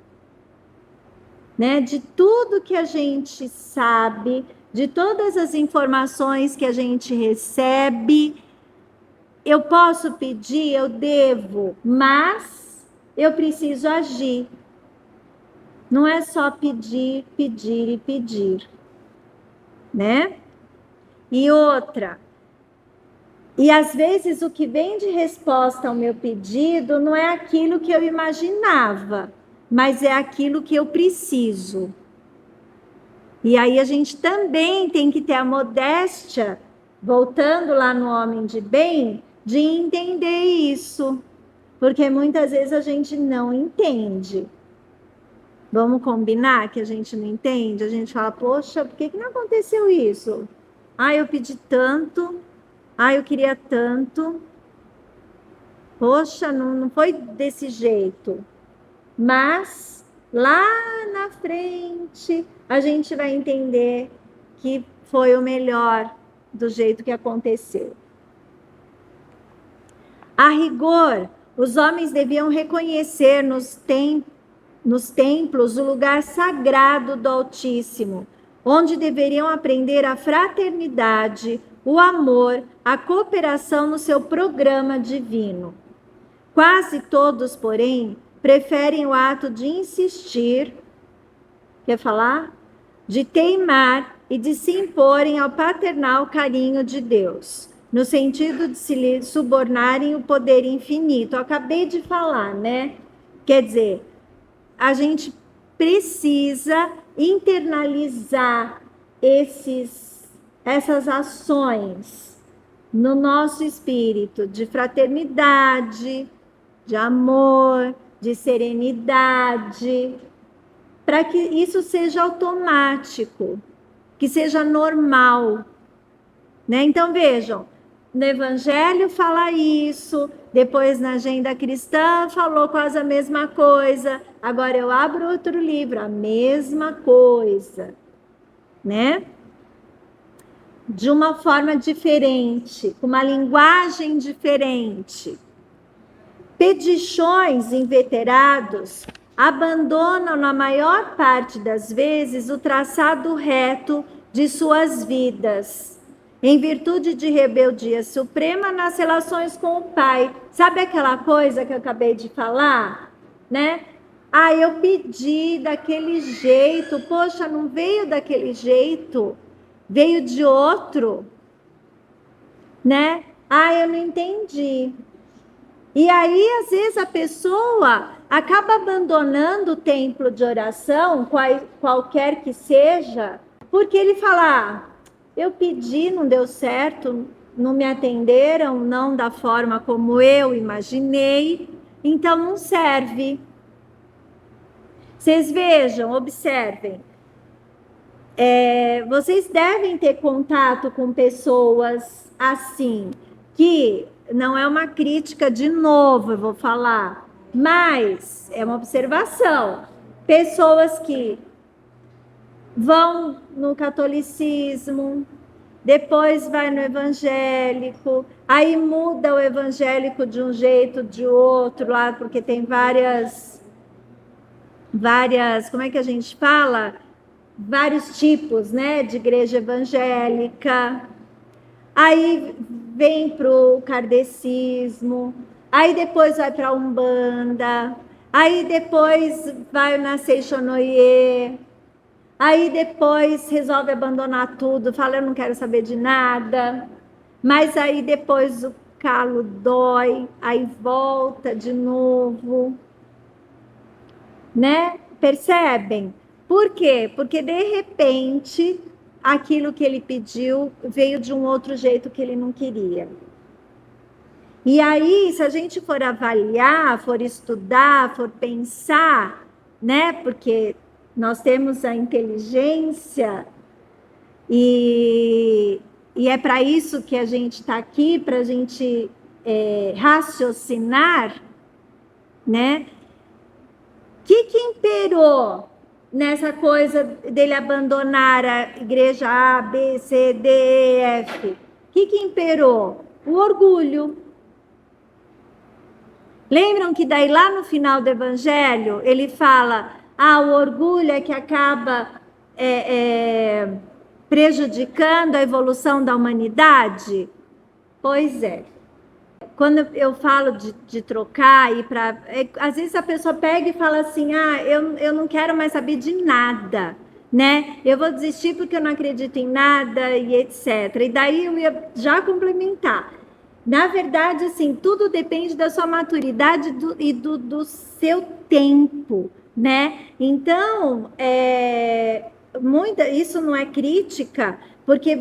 Né? De tudo que a gente sabe, de todas as informações que a gente recebe, eu posso pedir, eu devo, mas eu preciso agir. Não é só pedir, pedir e pedir, né? E outra, e às vezes o que vem de resposta ao meu pedido não é aquilo que eu imaginava, mas é aquilo que eu preciso. E aí a gente também tem que ter a modéstia, voltando lá no homem de bem, de entender isso. Porque muitas vezes a gente não entende. Vamos combinar que a gente não entende? A gente fala, poxa, por que não aconteceu isso? Ah, eu pedi tanto. Ah, eu queria tanto. Poxa, não foi desse jeito. Mas lá na frente a gente vai entender que foi o melhor do jeito que aconteceu. A rigor, os homens deviam reconhecer nos templos o lugar sagrado do Altíssimo, onde deveriam aprender a fraternidade, o amor, a cooperação no seu programa divino. Quase todos, porém, preferem o ato de insistir, quer falar? De teimar e de se imporem ao paternal carinho de Deus, no sentido de se lhe subornarem o poder infinito. Eu acabei de falar, né? Quer dizer, a gente precisa internalizar essas ações no nosso espírito de fraternidade, de amor, de serenidade, para que isso seja automático, que seja normal, né? Então vejam, no Evangelho fala isso, depois na Agenda Cristã falou quase a mesma coisa, agora eu abro outro livro, a mesma coisa, né? De uma forma diferente, com uma linguagem diferente. Pedichões inveterados abandonam, na maior parte das vezes, o traçado reto de suas vidas, em virtude de rebeldia suprema nas relações com o Pai. Sabe aquela coisa que eu acabei de falar, né? Ah, eu pedi daquele jeito, poxa, não veio daquele jeito, veio de outro, né? Ah, eu não entendi. E aí, às vezes, a pessoa acaba abandonando o templo de oração, qualquer que seja, porque ele fala: ah, eu pedi, não deu certo, não me atenderam, não da forma como eu imaginei, então não serve. Vocês vejam, observem. Vocês devem ter contato com pessoas assim, que não é uma crítica de novo, eu vou falar, mas é uma observação. Pessoas que vão no catolicismo, depois vai no evangélico, aí muda o evangélico de um jeito, de outro lá, porque tem várias, como é que a gente fala? Vários tipos, né, de igreja evangélica. Aí vem para o kardecismo, aí depois vai para a Umbanda, aí depois vai na Seixonoye, aí depois resolve abandonar tudo, fala eu não quero saber de nada, mas aí depois o calo dói, aí volta de novo, né? Percebem? Por quê? Porque de repente aquilo que ele pediu veio de um outro jeito que ele não queria. E aí, se a gente for avaliar, for estudar, for pensar, né? Porque nós temos a inteligência e é para isso que a gente está aqui, para a gente raciocinar, né? Que imperou nessa coisa dele abandonar a igreja A, B, C, D, E, F? O que imperou? O orgulho. Lembram que daí lá no final do evangelho ele fala: ah, o orgulho é que acaba prejudicando a evolução da humanidade? Pois é. Quando eu falo de trocar e para. Às vezes a pessoa pega e fala assim: ah, eu não quero mais saber de nada, né? Eu vou desistir porque eu não acredito em nada e etc. E daí eu ia já complementar. Na verdade, assim, tudo depende da sua maturidade do seu tempo, né? Então, isso não é crítica, porque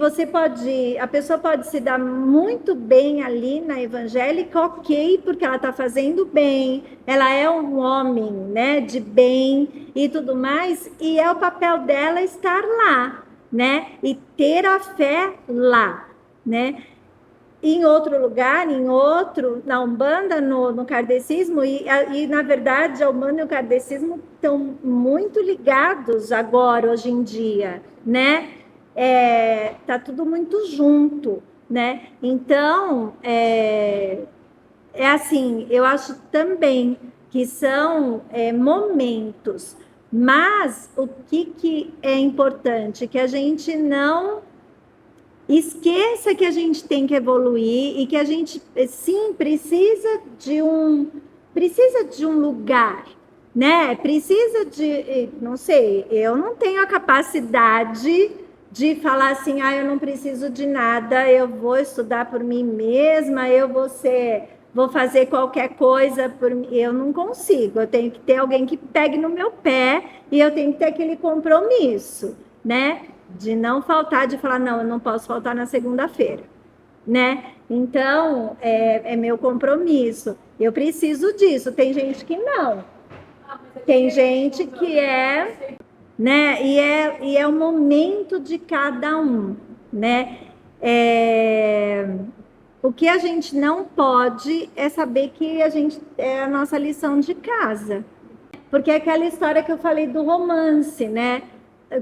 a pessoa pode se dar muito bem ali na evangélica, ok, porque ela está fazendo bem, ela é um homem, né, de bem e tudo mais, e é o papel dela estar lá, né, e ter a fé lá, né. Em outro lugar, na Umbanda, no kardecismo, e na verdade a Umbanda e o kardecismo estão muito ligados agora, hoje em dia, né? Tá tudo muito junto, né? Então, assim, eu acho também que são momentos, mas o que é importante? Que a gente não esqueça que a gente tem que evoluir e que a gente sim precisa de um lugar, né? Precisa de, não sei, eu não tenho a capacidade de falar assim, ah, eu não preciso de nada, eu vou estudar por mim mesma, vou fazer qualquer coisa por mim. Eu não consigo, eu tenho que ter alguém que pegue no meu pé e eu tenho que ter aquele compromisso, né? De não faltar, de falar, não, eu não posso faltar na segunda-feira, né? Então, é meu compromisso. Eu preciso disso. Tem gente que não. Tem gente que né? E é o momento de cada um, né? O que a gente não pode é saber que a gente é a nossa lição de casa. Porque é aquela história que eu falei do romance, né?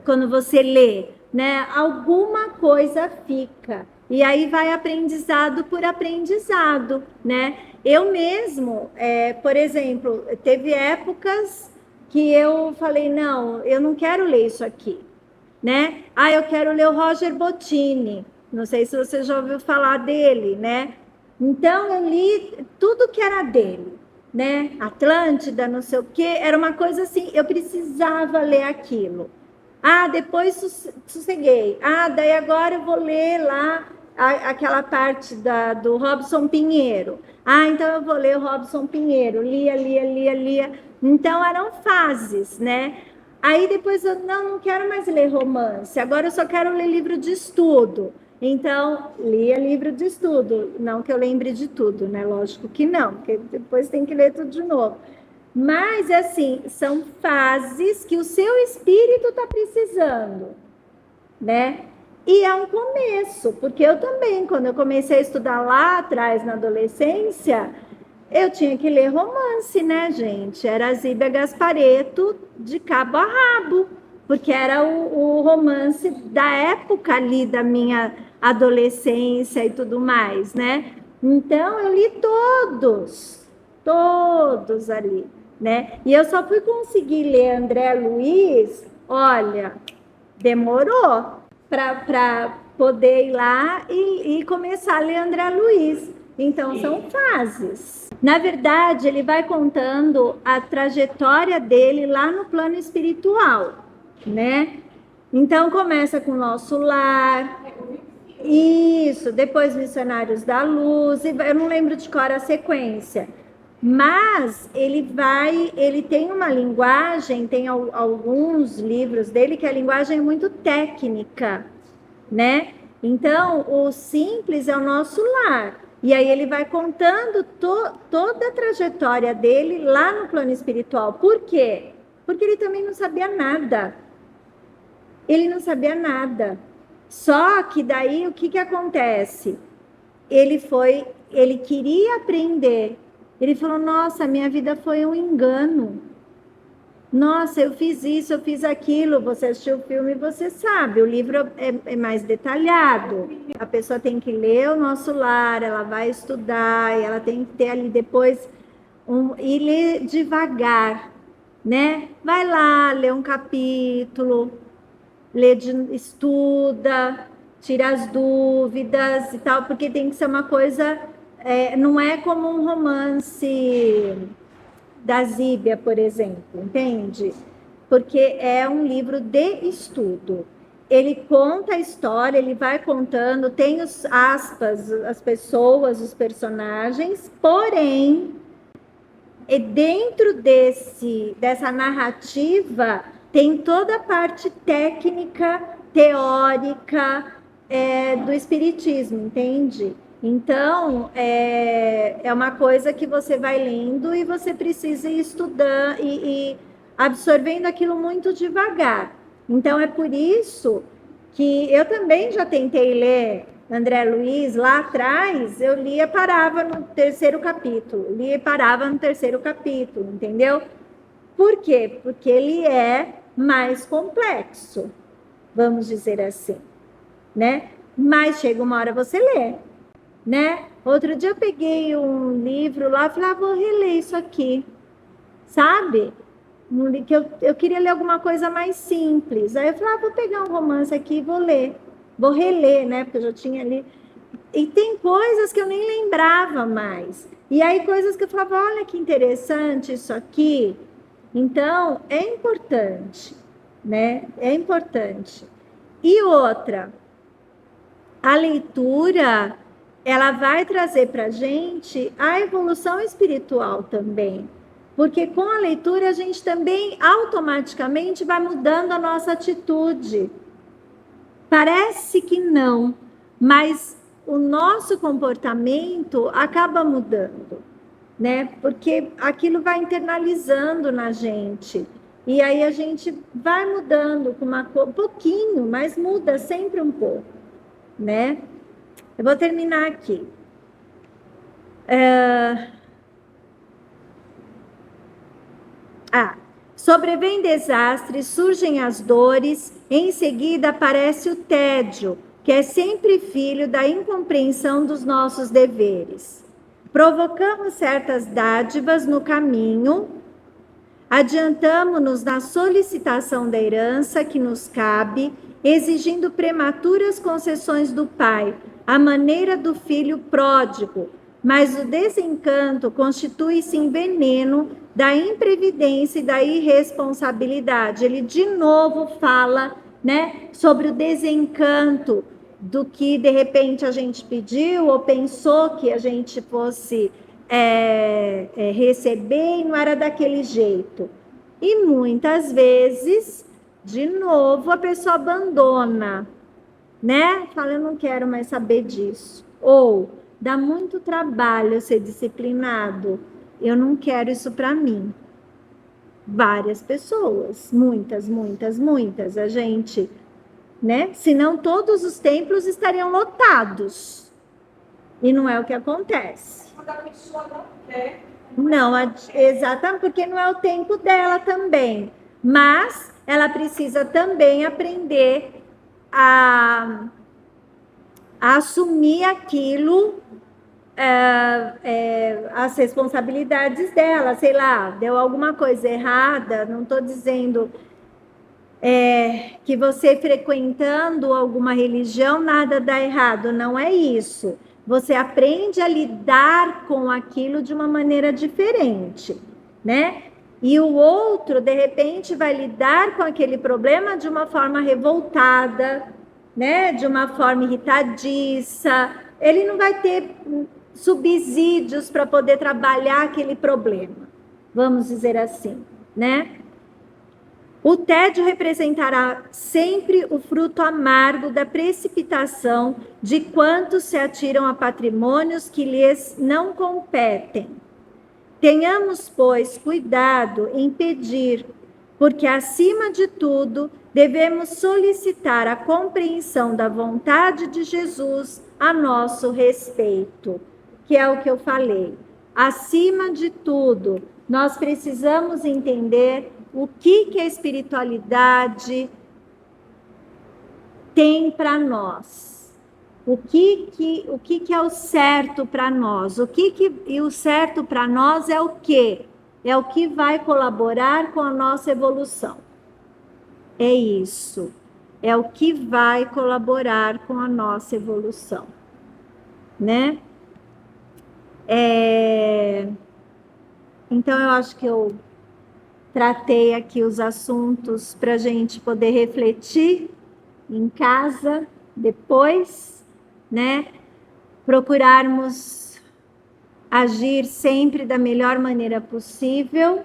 Quando você lê, né? Alguma coisa fica. E aí vai aprendizado por aprendizado, né? Eu mesmo, por exemplo, teve épocas que eu falei, não, eu não quero ler isso aqui, né? Ah, eu quero ler o Roger Bottini. Não sei se você já ouviu falar dele, né? Então eu li tudo que era dele. né? Atlântida, não sei o quê. Era uma coisa assim, eu precisava ler aquilo. Ah, depois sosseguei. Ah, daí agora eu vou ler lá aquela parte do Robson Pinheiro. Ah, então eu vou ler o Robson Pinheiro. Lia. Então eram fases, né? Aí depois eu não quero mais ler romance. Agora eu só quero ler livro de estudo. Então, lia livro de estudo. Não que eu lembre de tudo, né? Lógico que não, porque depois tem que ler tudo de novo. Mas, assim, são fases que o seu espírito está precisando, né? E é um começo, porque eu também, quando eu comecei a estudar lá atrás, na adolescência, eu tinha que ler romance, né, gente? Era Zíbia Gasparetto de cabo a rabo, porque era o romance da época ali da minha adolescência e tudo mais, né? Então, eu li todos ali, né? E eu só fui conseguir ler André Luiz, olha, demorou para poder ir lá e começar a ler André Luiz. Então, são fases. Na verdade, ele vai contando a trajetória dele lá no plano espiritual, né? Então, começa com o Nosso Lar, isso, depois Missionários da Luz, eu não lembro de qual era a sequência, mas ele tem uma linguagem, tem alguns livros dele que a linguagem é muito técnica, né? Então, o simples é o Nosso Lar. E aí ele vai contando toda a trajetória dele lá no plano espiritual. Por quê? Porque ele também não sabia nada. Ele não sabia nada. Só que daí o que acontece? Ele queria aprender. Ele falou: nossa, minha vida foi um engano. Nossa, eu fiz isso, eu fiz aquilo. Você assistiu o filme, você sabe. O livro é mais detalhado. A pessoa tem que ler o Nosso Lar, ela vai estudar, e ela tem que ter ali depois e ler devagar, né? Vai lá, lê um capítulo, estuda, tira as dúvidas e tal, porque tem que ser uma coisa, não é como um romance da Zíbia, por exemplo, entende? Porque é um livro de estudo. Ele conta a história, ele vai contando, tem os aspas, as pessoas, os personagens, porém, dentro dessa narrativa tem toda a parte técnica, teórica do espiritismo, entende? Então, é uma coisa que você vai lendo e você precisa ir estudando e absorvendo aquilo muito devagar. Então, é por isso que eu também já tentei ler André Luiz lá atrás, eu lia e parava no terceiro capítulo, lia e parava no terceiro capítulo, entendeu? Por quê? Porque ele é mais complexo, vamos dizer assim, né? Mas chega uma hora você lê, né? Outro dia eu peguei um livro lá, falei, vou reler isso aqui, sabe? Que eu queria ler alguma coisa mais simples. Aí eu falei, vou pegar um romance aqui e vou ler. Vou reler, né? Porque eu já tinha ali. E tem coisas que eu nem lembrava mais. E aí coisas que eu falava, olha que interessante isso aqui. Então, é importante, né? É importante. E outra, a leitura, ela vai trazer para a gente a evolução espiritual também. Porque com a leitura a gente também automaticamente vai mudando a nossa atitude. Parece que não, mas o nosso comportamento acaba mudando, né? Porque aquilo vai internalizando na gente. E aí a gente vai mudando com um pouquinho, mas muda sempre um pouco, né? Eu vou terminar aqui. Sobrevêm desastres, surgem as dores, em seguida aparece o tédio, que é sempre filho da incompreensão dos nossos deveres. Provocamos certas dádivas no caminho, adiantamo-nos na solicitação da herança que nos cabe, exigindo prematuras concessões do pai, à maneira do filho pródigo, mas o desencanto constitui-se em veneno da imprevidência e da irresponsabilidade. Ele de novo fala, né, sobre o desencanto do que de repente a gente pediu ou pensou que a gente fosse receber e não era daquele jeito. E muitas vezes, de novo, a pessoa abandona, né? Fala, eu não quero mais saber disso. Ou dá muito trabalho ser disciplinado. Eu não quero isso para mim. Várias pessoas, muitas, muitas, muitas. A gente, né? Senão todos os templos estariam lotados. E não é o que acontece. Quando a pessoa não quer. Não, exatamente, porque não é o tempo dela também. Mas ela precisa também aprender a assumir aquilo, as responsabilidades dela, sei lá, deu alguma coisa errada, não estou dizendo que você frequentando alguma religião nada dá errado, não é isso. Você aprende a lidar com aquilo de uma maneira diferente, né? E o outro, de repente, vai lidar com aquele problema de uma forma revoltada, né? De uma forma irritadiça. Ele não vai ter subsídios para poder trabalhar aquele problema, vamos dizer assim, né? O tédio representará sempre o fruto amargo da precipitação de quantos se atiram a patrimônios que lhes não competem. Tenhamos, pois, cuidado em pedir, porque, acima de tudo, devemos solicitar a compreensão da vontade de Jesus a nosso respeito, que é o que eu falei. Acima de tudo, nós precisamos entender o que a espiritualidade tem para nós. O que é o certo para nós? E o certo para nós é o quê? É o que vai colaborar com a nossa evolução. É isso. É o que vai colaborar com a nossa evolução, né? Então, eu acho que eu tratei aqui os assuntos para a gente poder refletir em casa depois, né? Procurarmos agir sempre da melhor maneira possível.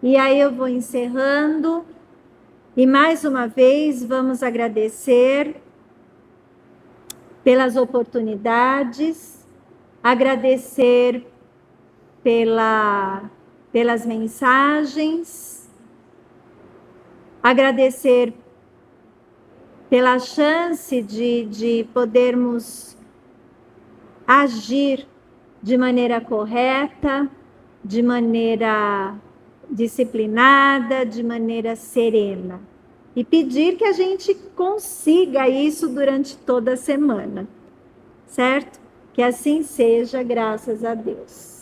E aí eu vou encerrando. E mais uma vez vamos agradecer pelas oportunidades, agradecer pelas mensagens, agradecer pela chance de podermos agir de maneira correta, de maneira disciplinada, de maneira serena. E pedir que a gente consiga isso durante toda a semana, certo? Que assim seja, graças a Deus.